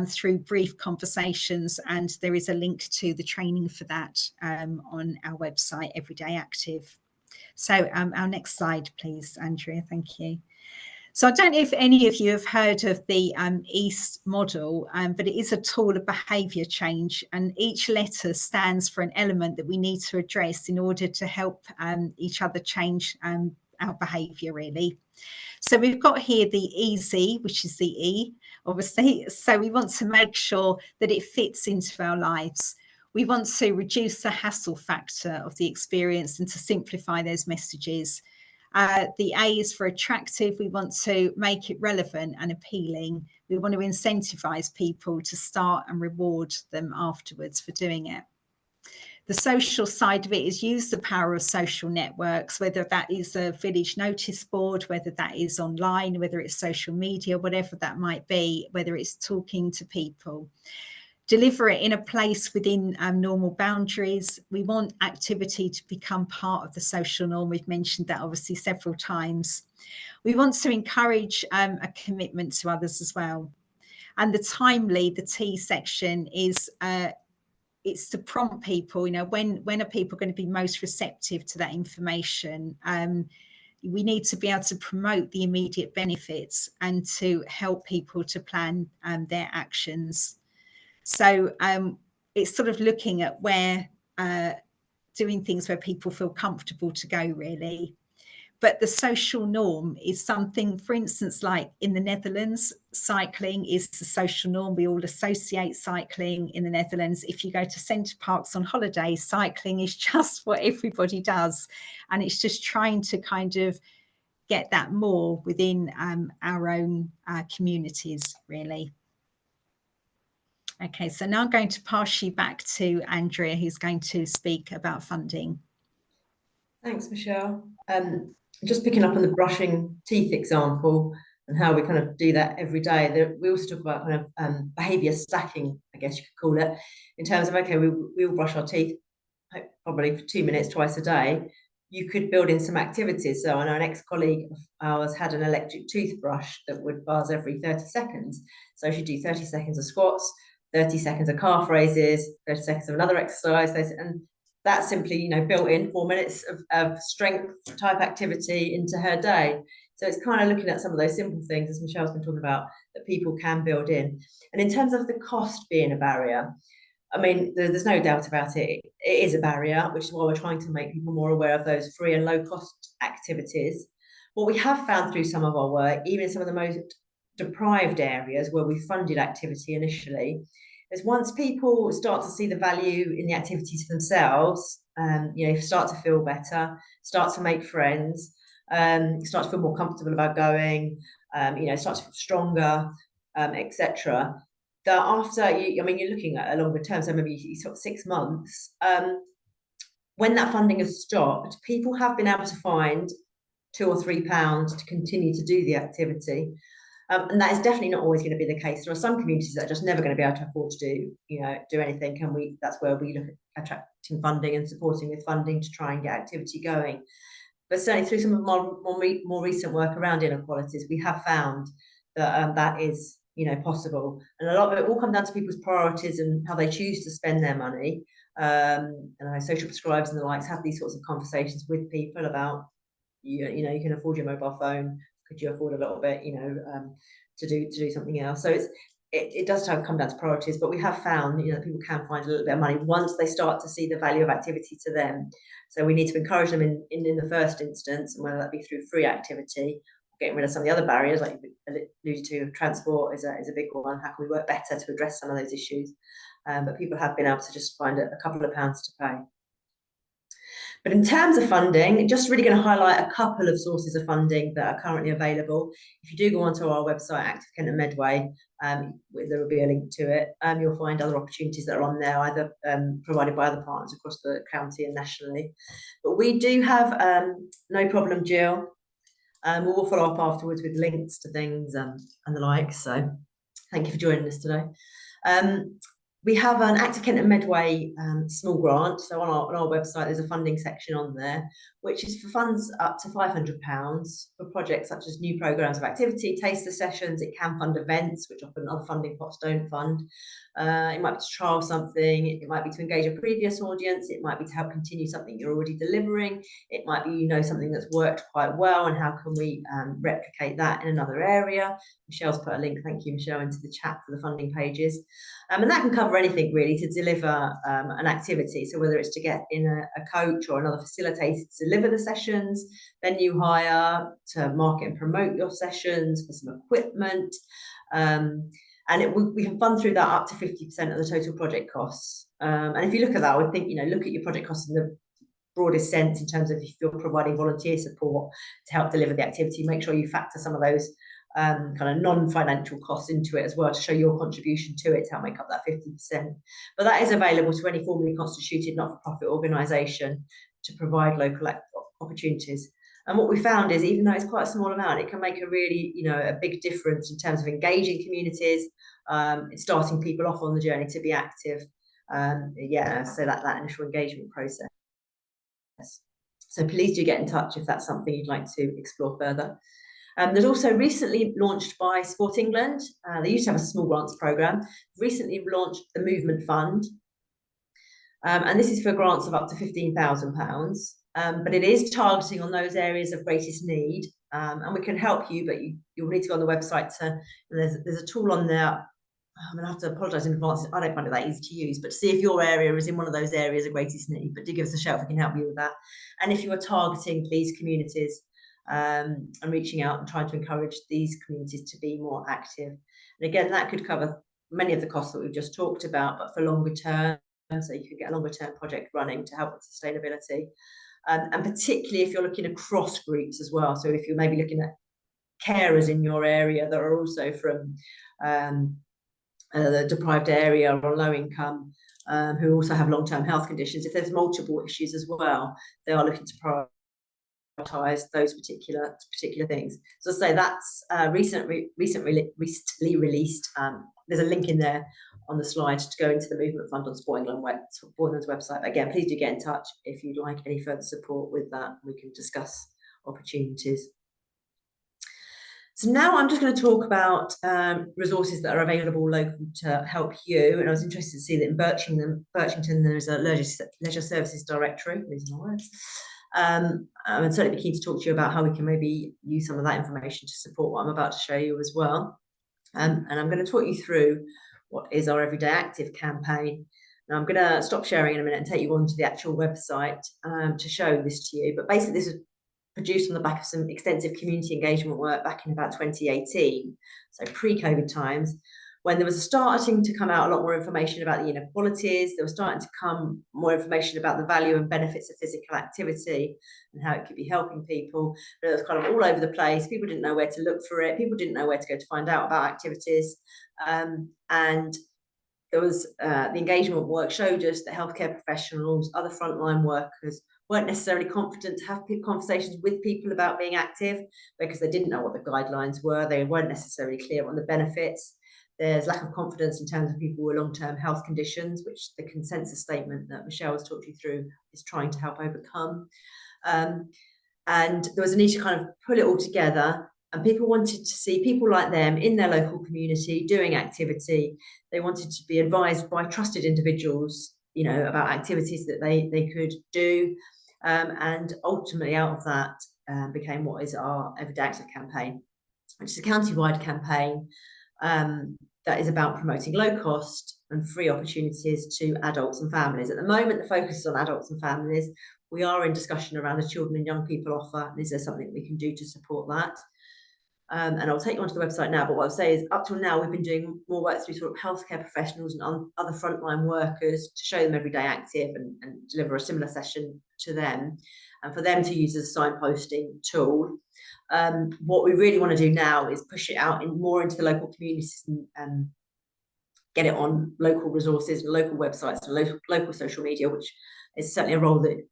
through brief conversations. And there is a link to the training for that on our website, Everyday Active. So our next slide, please, Andrea. Thank you. So I don't know if any of you have heard of the EAST model, but it is a tool of behaviour change, and each letter stands for an element that we need to address in order to help each other change our behaviour, really. So we've got here the easy, which is the E, obviously. So we want to make sure that it fits into our lives. We want to reduce the hassle factor of the experience and to simplify those messages. The A is for attractive. We want to make it relevant and appealing. We want to incentivize people to start and reward them afterwards for doing it. The social side of it is use the power of social networks, whether that is a village notice board, whether that is online, whether it's social media, whatever that might be, whether it's talking to people. Deliver it in a place within normal boundaries. We want activity to become part of the social norm. We've mentioned that obviously several times. We want to encourage a commitment to others as well. And the timely, the T section, is it's to prompt people, you know, when are people going to be most receptive to that information? we need to be able to promote the immediate benefits and to help people to plan their actions. So it's sort of looking at where doing things where people feel comfortable to go, really. But the social norm is something, for instance, like in the Netherlands, cycling is the social norm. We all associate cycling in the Netherlands. If you go to Center Parcs on holiday, cycling is just what everybody does. And it's just trying to kind of get that more within our own communities, really. Okay, so now I'm going to pass you back to Andrea, who's going to speak about funding. Thanks, Michelle. Just picking up on the brushing teeth example and how we kind of do that every day. We also talk about kind of behaviour stacking, I guess you could call it, in terms of, okay, we all brush our teeth probably for 2 minutes twice a day. You could build in some activities. So I know an ex-colleague of ours had an electric toothbrush that would buzz every 30 seconds. So she'd do 30 seconds of squats, 30 seconds of calf raises, 30 seconds of another exercise, and that's simply, you know, built in 4 minutes of strength type activity into her day. So it's kind of looking at some of those simple things, as Michelle's been talking about, that people can build in. And in terms of the cost being a barrier, I mean, there's no doubt about it. It is a barrier, which is why we're trying to make people more aware of those free and low cost activities. What we have found through some of our work, even in some of the most deprived areas where we funded activity initially, is once people start to see the value in the activities themselves, you know, start to feel better, start to make friends, start to feel more comfortable about going, you know, start to feel stronger, etc. That after, I mean, you're looking at a longer term, so maybe sort of 6 months, when that funding has stopped, people have been able to find £2 or £3 to continue to do the activity. And that is definitely not always going to be the case. There are some communities that are just never going to be able to afford to do anything. And that's where we look at attracting funding and supporting with funding to try and get activity going. But certainly through some of more recent work around inequalities, we have found that that is, you know, possible. And a lot of it will come down to people's priorities and how they choose to spend their money. And I know social prescribers and the likes have these sorts of conversations with people about, you know, you can afford your mobile phone. Could you afford a little bit, you know, to do something else? So it does come down to priorities, but we have found, you know, people can find a little bit of money once they start to see the value of activity to them. So we need to encourage them in the first instance, and whether that be through free activity, getting rid of some of the other barriers, like you alluded to, transport is a big one. How can we work better to address some of those issues? But people have been able to just find a couple of pounds to pay. But in terms of funding, just really going to highlight a couple of sources of funding that are currently available. If you do go onto our website, Active Kent and Medway, there will be a link to it. You'll find other opportunities that are on there, either provided by other partners across the county and nationally. But we do have No Problem Jill. We'll follow up afterwards with links to things and the like. So thank you for joining us today. We have an Active Kent and Medway small grant. So on our website, there's a funding section on there, which is for funds up to £500 for projects such as new programmes of activity, taster sessions. It can fund events, which often other funding pots don't fund. It might be to trial something. It might be to engage a previous audience. It might be to help continue something you're already delivering. It might be, you know, something that's worked quite well, and how can we replicate that in another area. Michelle's put a link, thank you, Michelle, into the chat for the funding pages. And that can cover anything really to deliver an activity. So whether it's to get in a coach or another facilitator to deliver the sessions, then you hire to market and promote your sessions, for some equipment. And we can fund through that up to 50% of the total project costs. And if you look at that, I would think, you know, look at your project costs in the broadest sense in terms of if you're providing volunteer support to help deliver the activity, make sure you factor some of those kind of non-financial costs into it as well to show your contribution to it to help make up that 50%. But that is available to any formally constituted not-for-profit organisation to provide local opportunities. And what we found is, even though it's quite a small amount, it can make a really, you know, a big difference in terms of engaging communities, starting people off on the journey to be active. So that initial engagement process. So please do get in touch if that's something you'd like to explore further. There's also recently launched by Sport England. They used to have a small grants programme. Recently launched the Movement Fund. And this is for grants of up to £15,000. but it is targeting on those areas of greatest need. And we can help you, but you'll need to go on the website there's a tool on there. I'm going to have to apologise in advance. I don't find it that easy to use, but to see if your area is in one of those areas of greatest need. But do give us a shout if we can help you with that. And if you are targeting these communities and reaching out and trying to encourage these communities to be more active. And again, that could cover many of the costs that we've just talked about, but for longer term, so you can get a longer term project running to help with sustainability. And particularly if you're looking across groups as well. So if you're maybe looking at carers in your area that are also from the deprived area or low income, who also have long-term health conditions, if there's multiple issues as well, they are looking to prioritise those particular things. So I say that's recently released. There's a link in there on the slide to go into the Movement Fund on Sport England's website. Again, please do get in touch if you'd like any further support with that. We can discuss opportunities. So now I'm just going to talk about resources that are available local to help you. And I was interested to see that in Birchington there's a leisure services directory. These are my words. I'd certainly be keen to talk to you about how we can maybe use some of that information to support what I'm about to show you as well. And I'm going to talk you through what is our Everyday Active campaign. Now I'm going to stop sharing in a minute and take you on to the actual website to show this to you. But basically this is produced on the back of some extensive community engagement work back in about 2018, so pre-COVID times, when there was starting to come out a lot more information about the inequalities. There was starting to come more information about the value and benefits of physical activity and how it could be helping people. But it was kind of all over the place. People didn't know where to look for it. People didn't know where to go to find out about activities. And there was the engagement work showed us that healthcare professionals, other frontline workers, weren't necessarily confident to have conversations with people about being active because they didn't know what the guidelines were. They weren't necessarily clear on the benefits. There's lack of confidence in terms of people with long-term health conditions, which the consensus statement that Michelle has talked you through is trying to help overcome. And there was a need to kind of pull it all together, and people wanted to see people like them in their local community doing activity. They wanted to be advised by trusted individuals, you know, about activities that they could do. And ultimately out of that became what is our Everyday Active campaign, which is a county-wide campaign that is about promoting low cost and free opportunities to adults and families. At the moment, the focus is on adults and families. We are in discussion around a children and young people offer, and is there something we can do to support that? And I'll take you onto the website now, but what I'll say is up till now, we've been doing more work through sort of healthcare professionals and other frontline workers to show them Everyday Active and deliver a similar session to them and for them to use as a signposting tool. What we really want to do now is push it out more into the local communities and get it on local resources and local websites and local social media, which is certainly a role that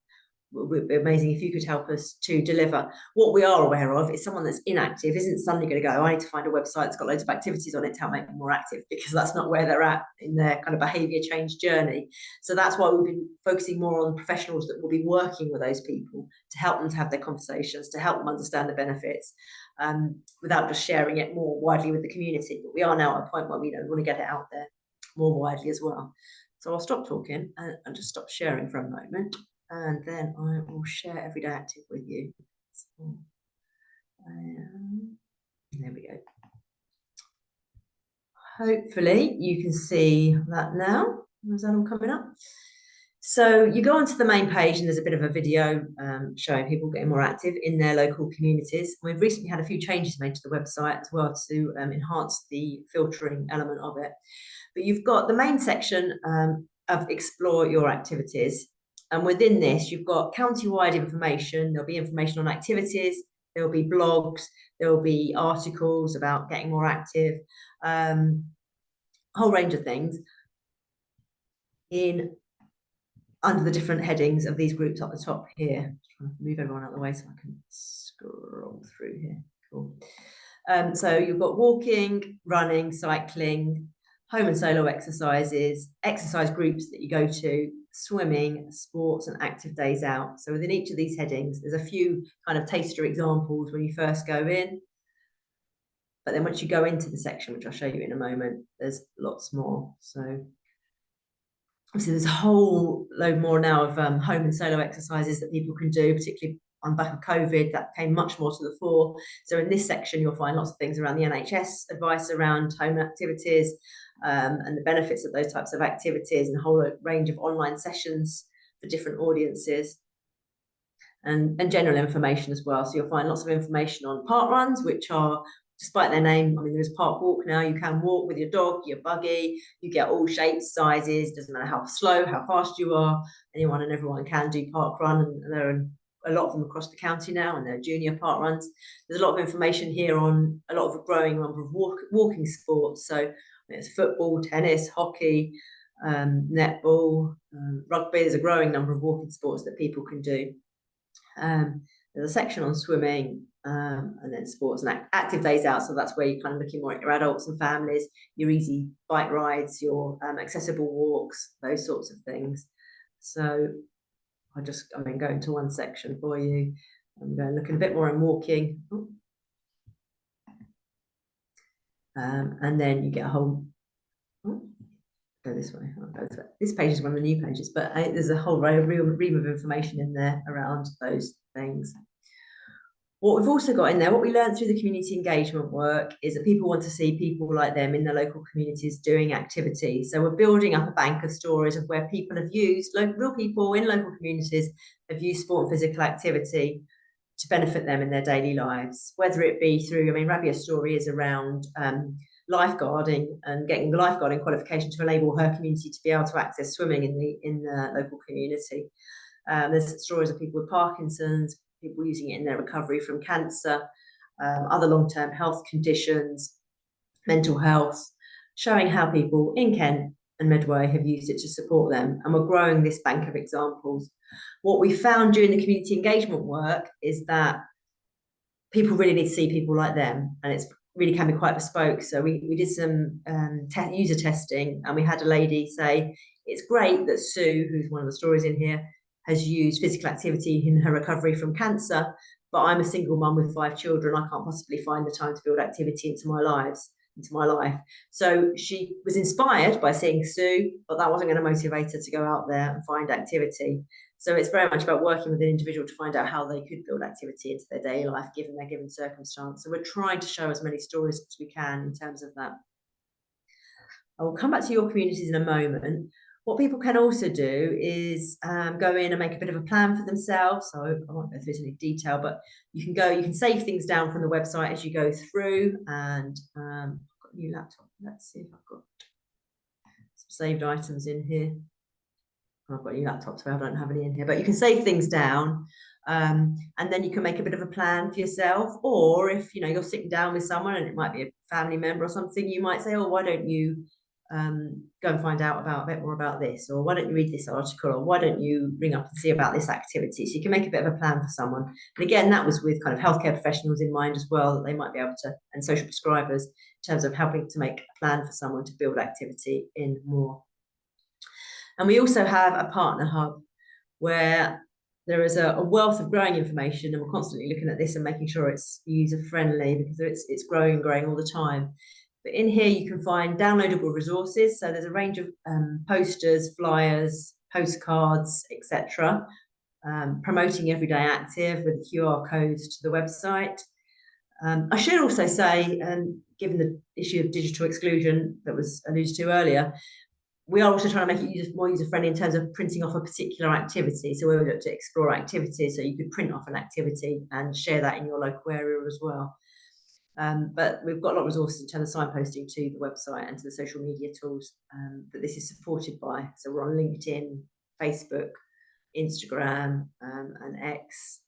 would be amazing if you could help us to deliver. What we are aware of is someone that's inactive isn't suddenly going to go, I need to find a website that's got loads of activities on it to help make them more active, because that's not where they're at in their kind of behaviour change journey. So that's why we've been focusing more on professionals that will be working with those people to help them to have their conversations, to help them understand the benefits, without just sharing it more widely with the community. But we are now at a point where we want to get it out there more widely as well. So I'll stop talking and just stop sharing for a moment, and then I will share Everyday Active with you. So, there we go. Hopefully you can see that now. Is that all coming up? So you go onto the main page and there's a bit of a video showing people getting more active in their local communities. We've recently had a few changes made to the website as well to enhance the filtering element of it. But you've got the main section of Explore Your Activities. And within this, you've got county-wide information. There'll be information on activities. There'll be blogs. There'll be articles about getting more active. A whole range of things under the different headings of these groups at the top here. Trying to move everyone out of the way so I can scroll through here. Cool. So you've got walking, running, cycling, home and solo exercises, exercise groups that you go to, swimming, sports and active days out. So within each of these headings, there's a few kind of taster examples when you first go in. But then once you go into the section, which I'll show you in a moment, there's lots more. So obviously there's a whole load more now of home and solo exercises that people can do, particularly on the back of COVID. That came much more to the fore. So in this section, you'll find lots of things around the NHS advice around home activities, and the benefits of those types of activities, and a whole range of online sessions for different audiences, and general information as well. So you'll find lots of information on park runs, which are, despite their name, I mean, there's park walk now. You can walk with your dog, your buggy. You get all shapes, sizes. Doesn't matter how slow, how fast you are. Anyone and everyone can do park run, and there are a lot of them across the county now, and they're junior park runs. There's a lot of information here on a lot of a growing number of walking sports. So it's football, tennis, hockey, netball, rugby. There's a growing number of walking sports that people can do. There's a section on swimming, and then sports and active days out. So that's where you're kind of looking more at your adults and families, your easy bike rides, your accessible walks, those sorts of things. So I mean, go into one section for you. I'm going looking a bit more in walking. And then you get a whole, go this way. I'll go to it. This page is one of the new pages, but there's a whole ream of information in there around those things. What we've also got in there, what we learned through the community engagement work, is that people want to see people like them in their local communities doing activity. So we're building up a bank of stories of where people have used, real people in local communities have used sport and physical activity to benefit them in their daily lives, whether it be through, I mean, Rabia's story is around lifeguarding and getting the lifeguarding qualification to enable her community to be able to access swimming in the local community. There's stories of people with Parkinson's, people using it in their recovery from cancer, other long-term health conditions, mental health, showing how people in Kent and Medway have used it to support them. And we're growing this bank of examples. What we found during the community engagement work is that people really need to see people like them, and it's really can be quite bespoke. So we did some user testing, and we had a lady say, it's great that Sue, who's one of the stories in here, has used physical activity in her recovery from cancer, but I'm a single mum with 5 children. I can't possibly find the time to build activity into my life. So she was inspired by seeing Sue, but that wasn't going to motivate her to go out there and find activity. So it's very much about working with an individual to find out how they could build activity into their daily life given their given circumstance. So we're trying to show as many stories as we can in terms of that. I will come back to your communities in a moment. What people can also do is go in and make a bit of a plan for themselves. So I won't go through any detail, but you can save things down from the website as you go through. And I've got a new laptop. Let's see if I've got some saved items in here. I've got a new laptop, so I don't have any in here, but you can save things down. And then you can make a bit of a plan for yourself. Or if you're sitting down with someone and it might be a family member or something, you might say, oh, why don't you go and find out a bit more about this, or why don't you read this article, or why don't you ring up and see about this activity. So you can make a bit of a plan for someone. And again, that was with kind of healthcare professionals in mind as well, that they might be able to, and social prescribers, in terms of helping to make a plan for someone to build activity in more. And we also have a partner hub where there is a wealth of growing information, and we're constantly looking at this and making sure it's user friendly, because it's growing all the time. But in here you can find downloadable resources. So there's a range of posters, flyers, postcards, etc. Promoting Everyday Active with QR codes to the website. I should also say, given the issue of digital exclusion that was alluded to earlier, we are also trying to make it more user-friendly in terms of printing off a particular activity. So we look to explore activities, so you could print off an activity and share that in your local area as well. But we've got a lot of resources in terms of signposting to the website and to the social media tools that this is supported by. So we're on LinkedIn, Facebook, Instagram, and X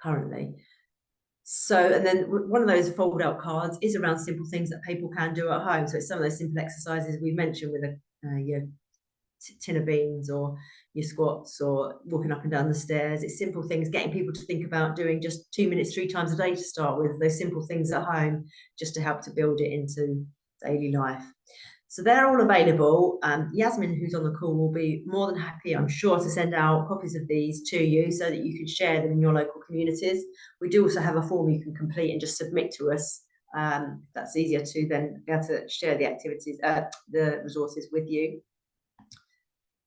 currently. So, and then one of those fold-out cards is around simple things that people can do at home. So it's some of those simple exercises we've mentioned with your tin of beans, or your squats, or walking up and down the stairs. It's simple things, getting people to think about doing just 2 minutes 3 times a day to start with, those simple things at home, just to help to build it into daily life. So they're all available. Yasmin, who's on the call, will be more than happy, I'm sure, to send out copies of these to you so that you can share them in your local communities. We do also have a form you can complete and just submit to us That's easier to then be able to share the activities, the resources with you.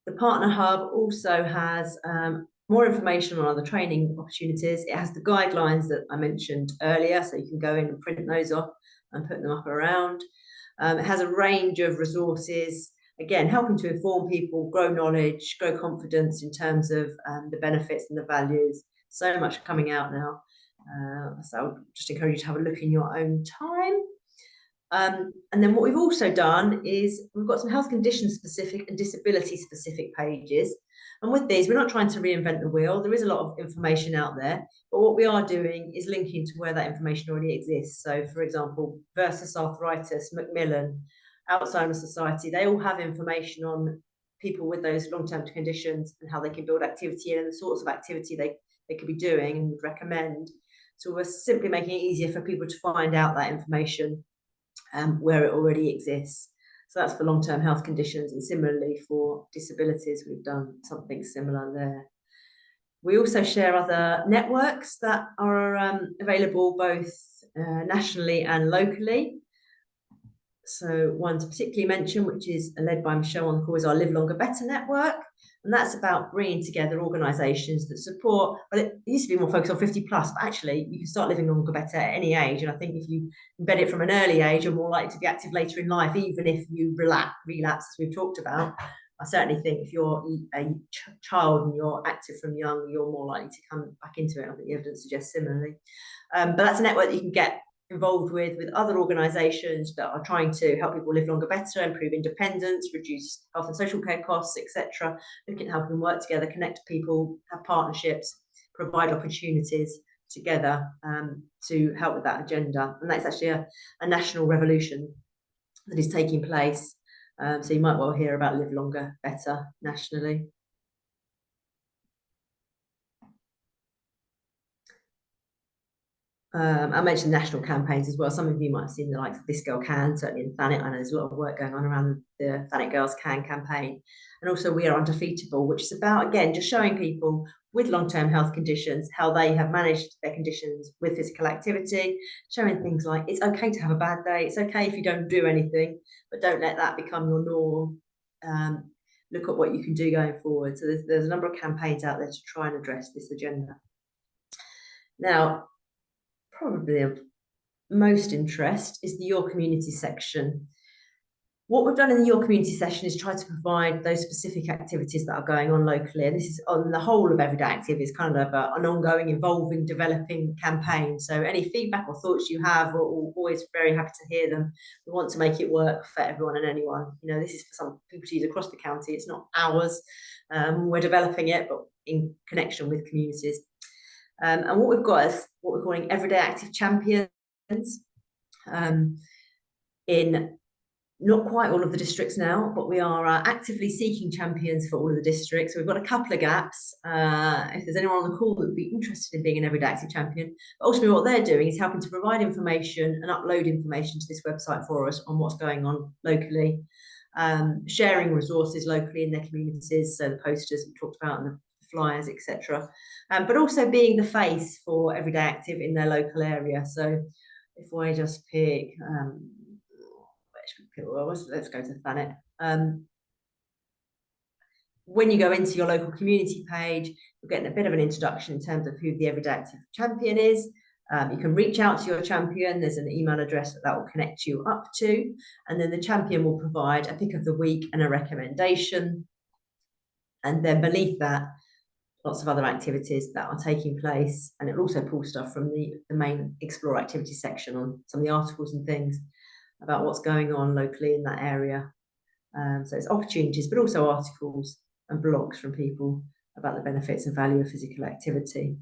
The Partner Hub also has more information on other training opportunities. It has the guidelines that I mentioned earlier, so you can go in and print those off and put them up around. It has a range of resources, again, helping to inform people, grow knowledge, grow confidence in terms of the benefits and the values. So much coming out now. So I would just encourage you to have a look in your own time. And then what we've also done is we've got some health condition specific and disability specific pages. And with these, we're not trying to reinvent the wheel. There is a lot of information out there, but what we are doing is linking to where that information already exists. So for example, Versus Arthritis, Macmillan, Alzheimer's Society, they all have information on people with those long-term conditions and how they can build activity in and the sorts of activity they could be doing and would recommend. So we're simply making it easier for people to find out that information where it already exists. So that's for long-term health conditions, and similarly for disabilities, we've done something similar there. We also share other networks that are available both nationally and locally. So one to particularly mention, which is led by Michelle on the call, is our Live Longer Better network. And that's about bringing together organisations that support, well, it used to be more focused on 50 plus, but actually you can start living longer better at any age. And I think if you embed it from an early age, you're more likely to be active later in life, even if you relapse, as we've talked about. I certainly think if you're a child and you're active from young, you're more likely to come back into it. I think the evidence suggests similarly. But that's a network that you can get involved with other organisations that are trying to help people live longer better, improve independence, reduce health and social care costs, etc. Looking at how we can work together, connect people, have partnerships, provide opportunities together to help with that agenda. And that's actually a national revolution that is taking place. So you might well hear about Live Longer Better nationally. I mentioned national campaigns as well. Some of you might have seen the likes of This Girl Can, certainly in Thanet. I know there's a lot of work going on around the Thanet Girls Can campaign. And also We Are Undefeatable, which is about, again, just showing people with long-term health conditions how they have managed their conditions with physical activity, showing things like it's okay to have a bad day, it's okay if you don't do anything, but don't let that become your norm. Look at what you can do going forward. So there's a number of campaigns out there to try and address this agenda. Now, probably of most interest is the Your Community section. What we've done in the Your Community section is try to provide those specific activities that are going on locally. And this is on the whole of Everyday Active, is kind of an ongoing, evolving, developing campaign. So any feedback or thoughts you have, we're always very happy to hear them. We want to make it work for everyone and anyone. You know, this is for some people to use across the county. It's not ours. We're developing it, but in connection with communities. And what we've got is what we're calling Everyday Active Champions in not quite all of the districts now, but we are actively seeking champions for all of the districts. So we've got a couple of gaps. If there's anyone on the call that would be interested in being an Everyday Active Champion, but ultimately what they're doing is helping to provide information and upload information to this website for us on what's going on locally, sharing resources locally in their communities, so the posters we talked about and the flyers, etc. But also being the face for Everyday Active in their local area. So if I just pick, let's go to Thanet. When you go into your local community page, you're getting a bit of an introduction in terms of who the Everyday Active Champion is. You can reach out to your champion. There's an email address that will connect you up to, and then the champion will provide a pick of the week and a recommendation. And then beneath that, lots of other activities that are taking place, and it'll also pull stuff from the main Explore Activities section on some of the articles and things about what's going on locally in that area. So it's opportunities, but also articles and blogs from people about the benefits and value of physical activity.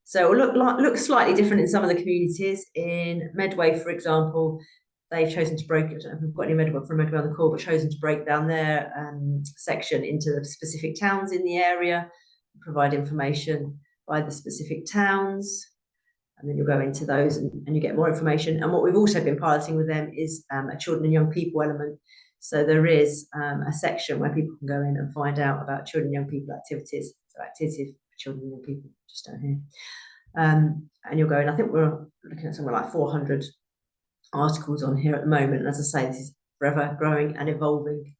So it will look slightly different in some of the communities. In Medway, for example, they've chosen to break it. I don't know if we've got any Medway from Medway on the call, but chosen to break down their section into the specific towns in the area, provide information by the specific towns, and then you'll go into those and you get more information. And what we've also been piloting with them is a children and young people element. So there is a section where people can go in and find out about children and young people activities. So activities for children and young people, just down here. And you'll go in, I think we're looking at somewhere like 400 articles on here at the moment. And as I say, this is forever growing and evolving.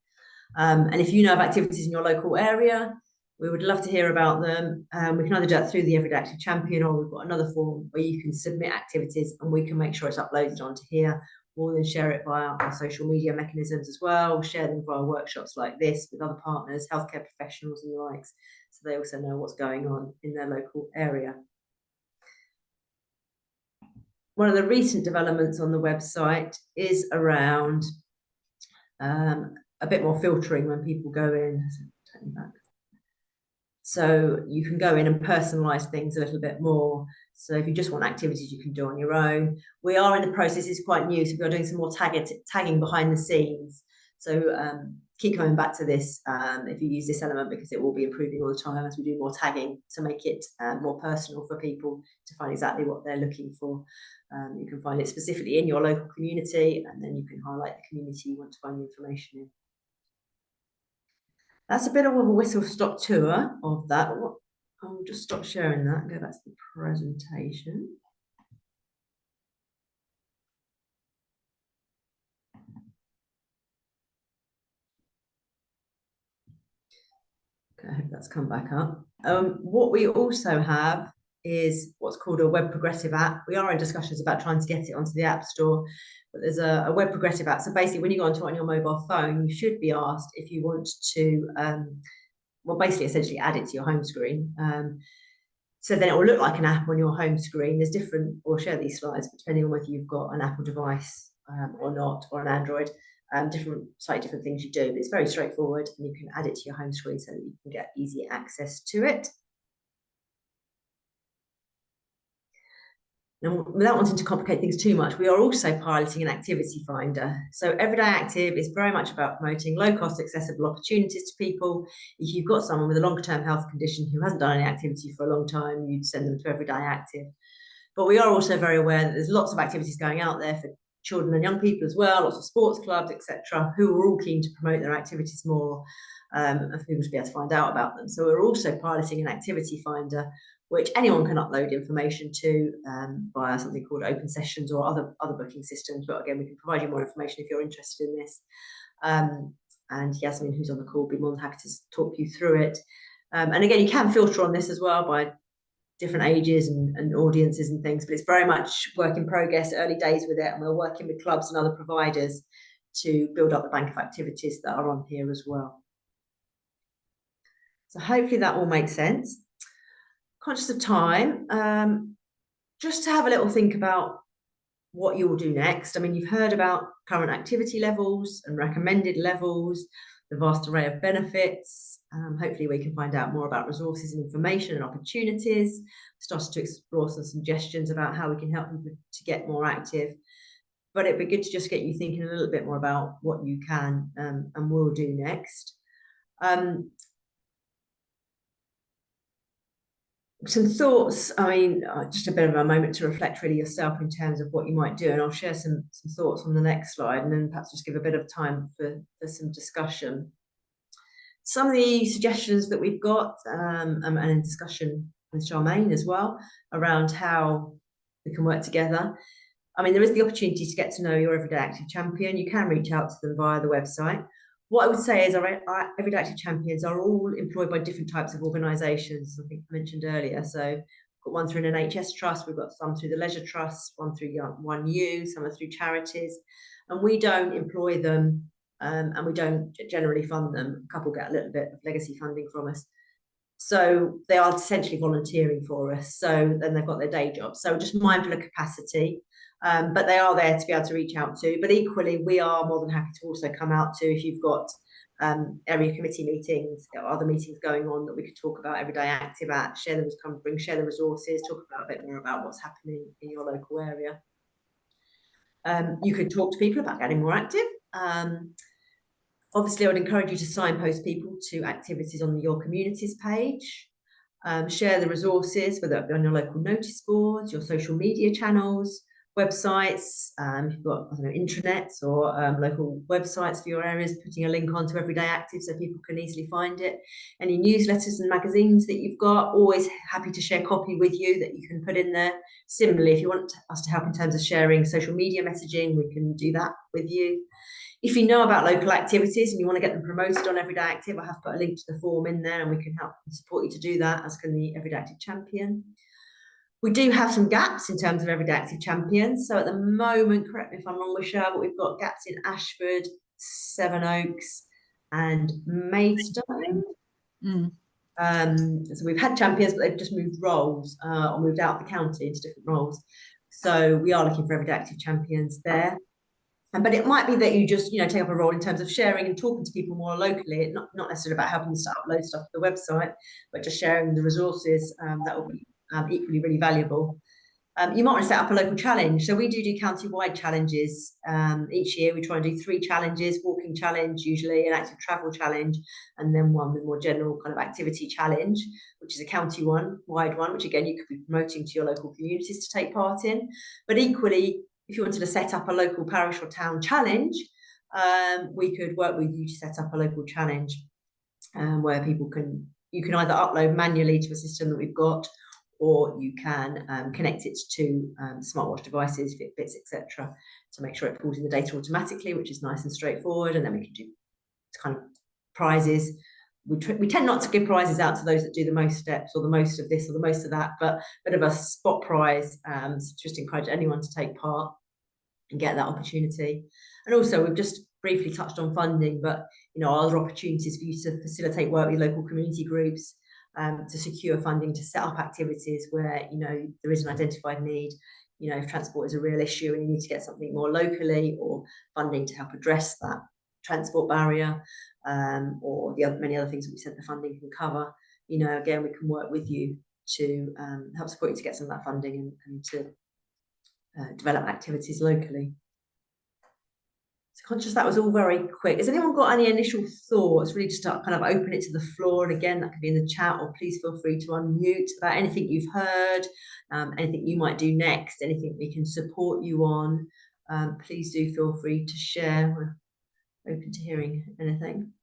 And if you know of activities in your local area, we would love to hear about them. We can either do that through the Everyday Active Champion, or we've got another form where you can submit activities and we can make sure it's uploaded onto here. We'll then share it via our social media mechanisms as well, share them via workshops like this with other partners, healthcare professionals and the likes, so they also know what's going on in their local area. One of the recent developments on the website is around a bit more filtering when people go in. So you can go in and personalize things a little bit more. So if you just want activities you can do on your own. We are in the process, it's quite new, so we're doing some more tagging behind the scenes. So keep coming back to this if you use this element, because it will be improving all the time as we do more tagging to make it more personal for people to find exactly what they're looking for. You can find it specifically in your local community, and then you can highlight the community you want to find the information in. That's a bit of a whistle-stop tour of that. I'll just stop sharing that and go back to the presentation. Okay, I hope that's come back up. What we also have is what's called a web progressive app. We are in discussions about trying to get it onto the App Store, but there's a web progressive app. So basically, when you go onto it on your mobile phone, you should be asked if you want to, well, basically, essentially add it to your home screen. So then it will look like an app on your home screen. There's different, we'll share these slides, depending on whether you've got an Apple device or not, or an Android. Slightly different things you do, but it's very straightforward, and you can add it to your home screen so that you can get easy access to it. Now, without wanting to complicate things too much, we are also piloting an activity finder. So Everyday Active is very much about promoting low-cost, accessible opportunities to people. If you've got someone with a long-term health condition who hasn't done any activity for a long time, you'd send them to Everyday Active. But we are also very aware that there's lots of activities going out there for children and young people as well, lots of sports clubs, etc., who are all keen to promote their activities more, and for people to be able to find out about them. So we're also piloting an activity finder, which anyone can upload information to via something called Open Sessions or other booking systems. But again, we can provide you more information if you're interested in this. And Yasmin, who's on the call, will be more than happy to talk you through it. And again, you can filter on this as well by different ages and audiences and things, but it's very much work in progress, early days with it, and we're working with clubs and other providers to build up the bank of activities that are on here as well. So hopefully that all makes sense. Conscious of time, just to have a little think about what you will do next. I mean, you've heard about current activity levels and recommended levels, the vast array of benefits. Hopefully we can find out more about resources and information and opportunities, start to explore some suggestions about how we can help people to get more active. But it'd be good to just get you thinking a little bit more about what you can and will do next. Some thoughts, I mean, just a bit of a moment to reflect really yourself in terms of what you might do, and I'll share some thoughts on the next slide, and then perhaps just give a bit of time for some discussion. Some of the suggestions that we've got, and in discussion with Charmaine as well, around how we can work together. I mean, there is the opportunity to get to know your Everyday Active Champion. You can reach out to them via the website. What I would say is our Everyday Active Champions are all employed by different types of organisations, I think I mentioned earlier. So we've got one through an NHS trust, we've got some through the Leisure Trust, one through One You, some are through charities. And we don't employ them and we don't generally fund them. A couple get a little bit of legacy funding from us. So they are essentially volunteering for us. So then they've got their day job. So just mindful of capacity. But they are there to be able to reach out to. But equally, we are more than happy to also come out to if you've got area committee meetings or other meetings going on that we could talk about Everyday Active at, share the resources, talk about a bit more about what's happening in your local area. You could talk to people about getting more active. Obviously, I would encourage you to signpost people to activities on your communities page. Share the resources, whether it be on your local notice boards, your social media channels, websites, you've got, I don't know, intranets or local websites for your areas, putting a link onto Everyday Active so people can easily find it. Any newsletters and magazines that you've got, always happy to share copy with you that you can put in there. Similarly, if you want us to help in terms of sharing social media messaging, we can do that with you. If you know about local activities and you want to get them promoted on Everyday Active, I have put a link to the form in there and we can help and support you to do that, as can the Everyday Active Champion. We do have some gaps in terms of Everyday Active Champions. So at the moment, correct me if I'm wrong, Michelle, but we've got gaps in Ashford, Sevenoaks and Maidstone. So we've had champions, but they've just moved roles or moved out of the county into different roles. So we are looking for Everyday Active Champions there. But it might be that you just, take up a role in terms of sharing and talking to people more locally, not necessarily about helping to upload stuff to the website, but just sharing the resources that will be equally really valuable. You might want to set up a local challenge. So we do county-wide challenges. Each year we try and do 3 challenges: walking challenge, usually an active travel challenge, and then one with more general kind of activity challenge, which is a county-wide one, which again you could be promoting to your local communities to take part in. But equally, if you wanted to set up a local parish or town challenge, we could work with you to set up a local challenge where you can either upload manually to a system that we've got, or you can connect it to smartwatch devices, Fitbits, etc., to make sure it pulls in the data automatically, which is nice and straightforward. And then we can do kind of prizes. We tend not to give prizes out to those that do the most steps or the most of this or the most of that, but a bit of a spot prize to just encourage anyone to take part and get that opportunity. And also, we've just briefly touched on funding, but other opportunities for you to facilitate work with local community groups, to secure funding to set up activities where there is an identified need. If transport is a real issue and you need to get something more locally, or funding to help address that transport barrier, or many other things that we said the funding can cover. Again, we can work with you to help support you to get some of that funding and to develop activities locally. So conscious that was all very quick. Has anyone got any initial thoughts? Really just to kind of open it to the floor, and again that could be in the chat, or please feel free to unmute, about anything you've heard, anything you might do next, anything we can support you on. Please do feel free to share. We're open to hearing anything.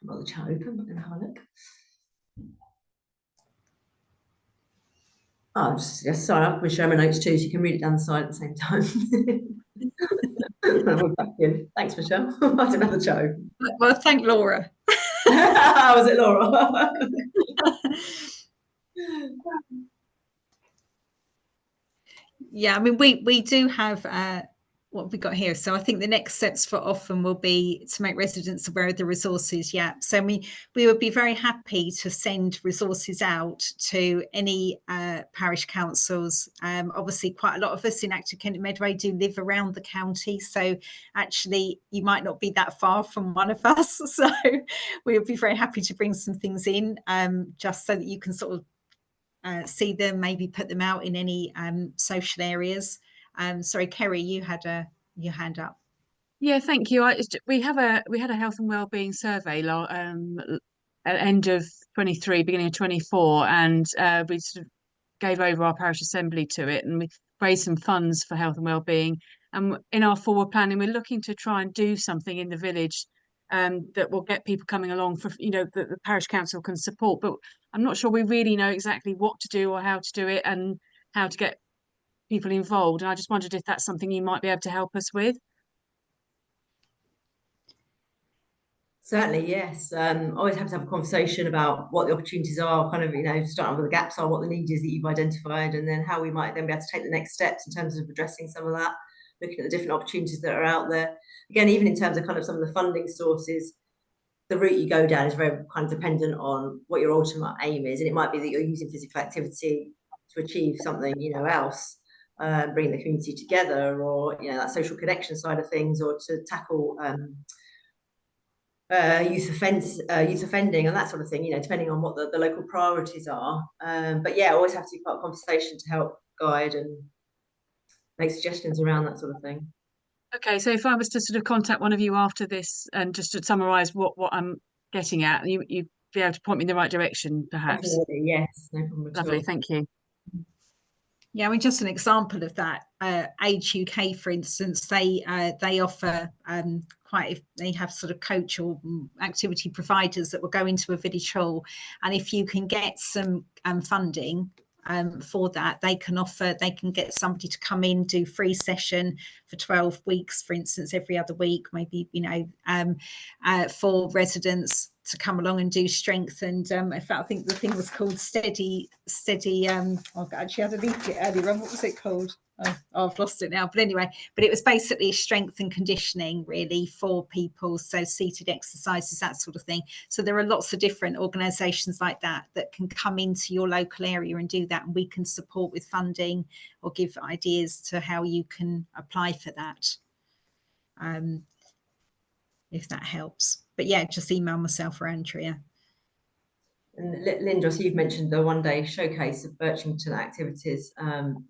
I've got the chat open, but I'm going to have a look. Oh, sorry, I'm going to share my notes too, so you can read it down the side at the same time. We're back in. Thanks, Michelle. I didn't have the chat open. Well, thank Laura. Was it Laura? Yeah, I mean, we do have what we got here. So I think the next steps for Often will be to make residents aware of the resources. Yeah, so we would be very happy to send resources out to any parish councils. Obviously, quite a lot of us in Active Kent and Medway do live around the county, so actually you might not be that far from one of us. So we would be very happy to bring some things in, just so that you can sort of see them, maybe put them out in any social areas. Sorry, Kerry, you had your hand up. Yeah, thank you. We had a health and wellbeing survey at end of 23, beginning of 24, and we sort of gave over our parish assembly to it, and we raised some funds for health and wellbeing. And in our forward planning, we're looking to try and do something in the village that will get people coming along for, that the parish council can support. But I'm not sure we really know exactly what to do or how to do it and how to get people involved. And I just wondered if that's something you might be able to help us with. Certainly, yes. Always have to have a conversation about what the opportunities are, kind of, starting with the gaps are, what the need is that you've identified, and then how we might then be able to take the next steps in terms of addressing some of that, looking at the different opportunities that are out there. Again, even in terms of kind of some of the funding sources, the route you go down is very kind of dependent on what your ultimate aim is. And it might be that you're using physical activity to achieve something, else, bring the community together, or, that social connection side of things, or to tackle youth offending and that sort of thing, depending on what the local priorities are. But yeah, always have to be part of conversation to help guide and make suggestions around that sort of thing. Okay, so if I was to sort of contact one of you after this and just to summarise what I'm getting at, you'd be able to point me in the right direction, perhaps. Definitely, yes, no problem at all. Lovely, thank you. Yeah, I mean, just an example of that, Age UK, for instance, they offer they have sort of coach or activity providers that will go into a village hall, and if you can get some funding for that, they can get somebody to come in, do free session for 12 weeks, for instance, every other week, maybe, for residents to come along and do strength. And in fact, I think the thing was called steady actually I had a leaflet earlier on. What was it called? Oh, I've lost it now, but anyway, but it was basically strength and conditioning really for people, so seated exercises, that sort of thing. So there are lots of different organizations like that that can come into your local area and do that, and we can support with funding or give ideas to how you can apply for that, if that helps. But yeah, just email myself or Andrea. And Linda, so you've mentioned the one-day showcase of Birchington activities.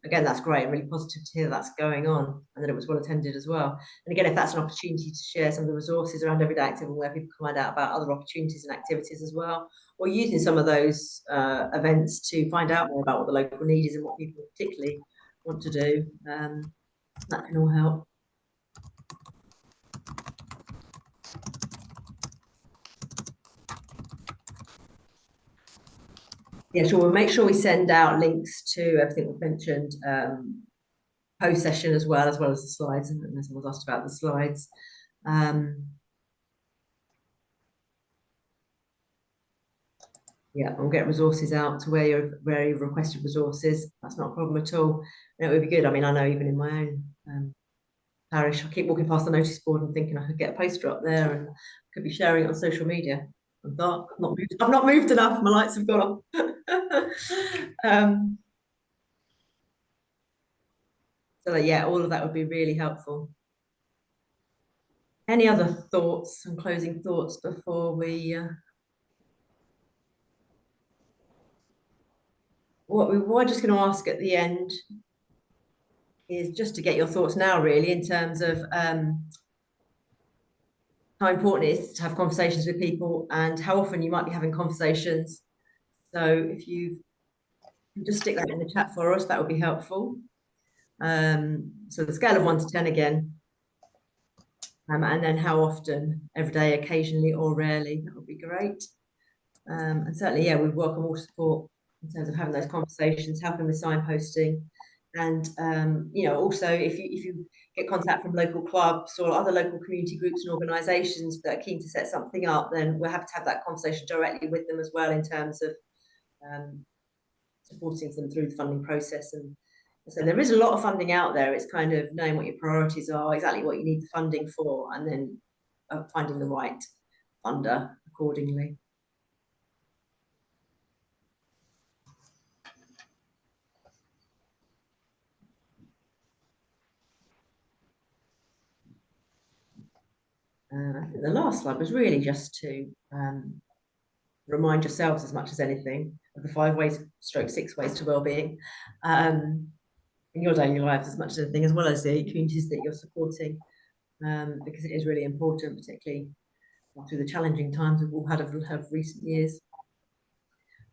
Again, that's great, really positive to hear that's going on and that it was well attended as well. And again, if that's an opportunity to share some of the resources around Everyday Active and where people can find out about other opportunities and activities as well, or using some of those events to find out more about what the local need is and what people particularly want to do, that can all help. Yeah, sure. We'll make sure we send out links to everything we've mentioned, post session as well as the slides. And someone's asked about the slides. Yeah, we'll get resources out to where you've requested resources. That's not a problem at all. And it would be good. I mean, I know even in my own parish, I keep walking past the notice board and thinking I could get a poster up there and could be sharing it on social media. I've not moved enough. My lights have gone off. So yeah, all of that would be really helpful. Any other thoughts and closing thoughts before we? What we're just going to ask at the end is just to get your thoughts now, really, in terms of how important it is to have conversations with people and how often you might be having conversations. So if you just stick that in the chat for us, that would be helpful. So the scale of 1 to 10 again, and then how often, every day, occasionally, or rarely, that would be great. And certainly, yeah, we welcome all support in terms of having those conversations, helping with signposting, and also if you get contact from local clubs or other local community groups and organisations that are keen to set something up, then we're happy to have that conversation directly with them as well in terms of supporting them through the funding process. And so there is a lot of funding out there. It's kind of knowing what your priorities are, exactly what you need the funding for, and then finding the right funder accordingly. I think the last slide was really just to remind yourselves as much as anything of the 5 ways, / 6 ways to wellbeing in your daily lives as much as anything, as well as the communities that you're supporting, because it is really important, particularly through the challenging times we've all had of recent years.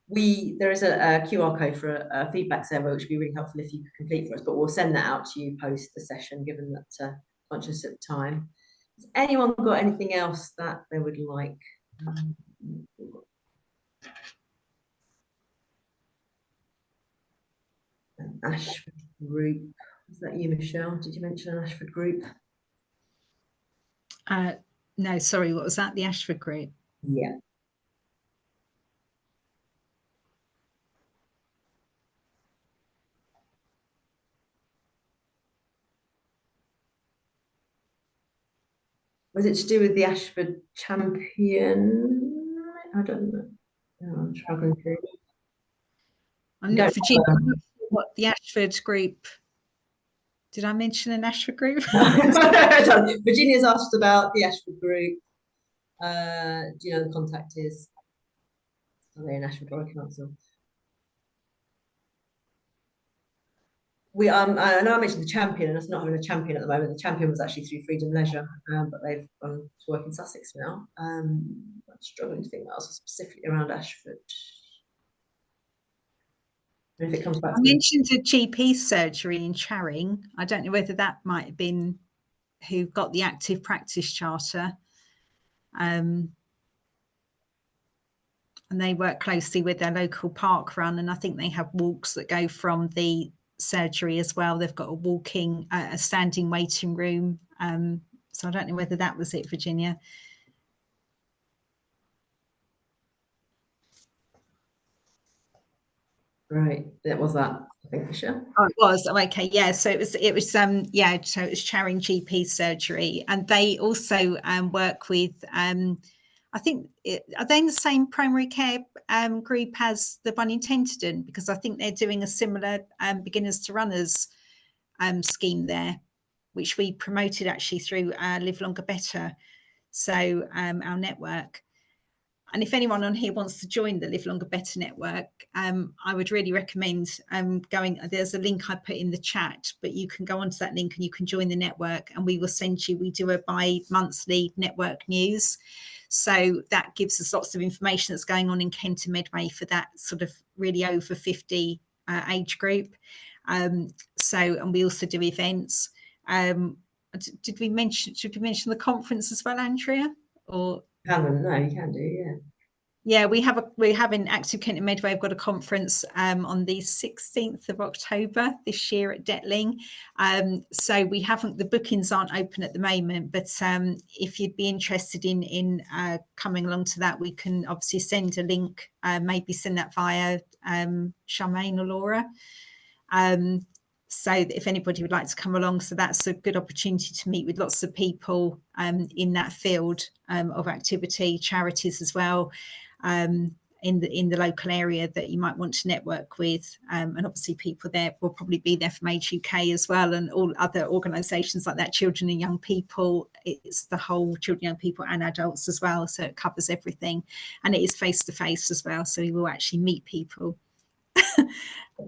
There is a QR code for a feedback survey, which would be really helpful if you could complete for us, but we'll send that out to you post the session, given that conscious at the time. Has anyone got anything else that they would like? An Ashford group. Was that you, Michelle? Did you mention an Ashford group? No, sorry, what was that? The Ashford group? Yeah. Was it to do with the Ashford champion? I don't know. No, I'm struggling through. I'm not Virginia. I'm not sure what the Ashford group. Did I mention an Ashford group? Virginia's asked about the Ashford group. Do you know the contact is? Are they in Ashford Borough Council? I know I mentioned the champion, and it's not having a champion at the moment. The champion was actually through Freedom Leisure, but they've gone to work in Sussex now. I'm struggling to think what else was specifically around Ashford. And if it comes back I to me. mentioned a GP surgery in Charing. I don't know whether that might have been who got the active practice charter. And they work closely with their local park run, and I think they have walks that go from the surgery as well. They've got a standing waiting room. So I don't know whether that was it, Virginia. Right, that was that, I think, Michelle. Oh, it was. Oh, okay, yeah. So it was so it was Charing GP surgery, and they also work with I think are they in the same primary care group as the one in Tenterden, because I think they're doing a similar beginners to runners scheme there, which we promoted actually through Live Longer Better, so our network. And if anyone on here wants to join the Live Longer Better network, I would really recommend going. There's a link I put in the chat, but you can go onto that link and you can join the network, and we will send you. We do a bi-monthly network news, so that gives us lots of information that's going on in Kent and Medway for that sort of really over 50 age group. And we also do events. Should we mention the conference as well, Andrea? Or No, you can do, yeah. Yeah, we have in Active Kent and Medway. We've got a conference on the 16th of October this year at Detling. So we haven't, the bookings aren't open at the moment, but if you'd be interested in coming along to that, we can obviously send a link, maybe send that via Charmaine or Laura. So if anybody would like to come along, so that's a good opportunity to meet with lots of people in that field of activity, charities as well, in the local area that you might want to network with, and obviously people there will probably be there from Age UK as well, and all other organisations like that, children and young people. It's the whole children, young people and adults as well, so it covers everything, and it is face to face as well, so you will actually meet people.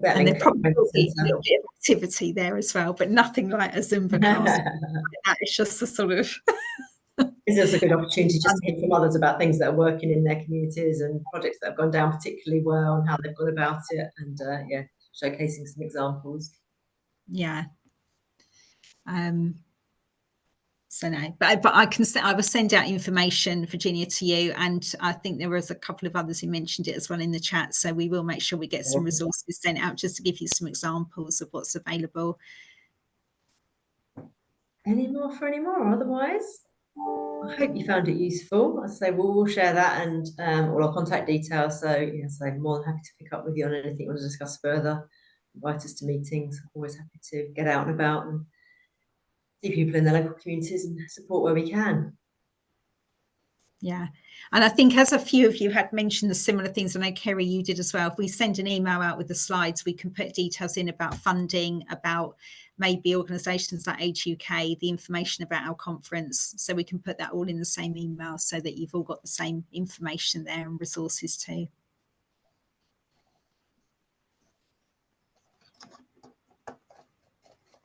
And there probably will be a little bit of activity there as well, but nothing like a Zumba class. It's just a sort of It's just a good opportunity just to hear from others about things that are working in their communities and projects that have gone down particularly well and how they've gone about it, and yeah, showcasing some examples. Yeah. So no, but I will send out information, Virginia, to you, and I think there was a couple of others who mentioned it as well in the chat. So we will make sure we get some resources sent out just to give you some examples of what's available. Any more? Otherwise, I hope you found it useful. As I say, we'll share that and all our contact details. So yes, I'm more than happy to pick up with you on anything you want to discuss further. Invite us to meetings. Always happy to get out and about and see people in the local communities and support where we can. Yeah, and I think as a few of you had mentioned the similar things, I know Kerry, you did as well. If we send an email out with the slides, we can put details in about funding, about maybe organisations like Age UK, the information about our conference, so we can put that all in the same email so that you've all got the same information there and resources too.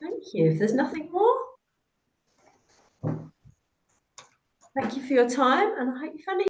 Thank you. If there's nothing more, thank you for your time, and I hope you found it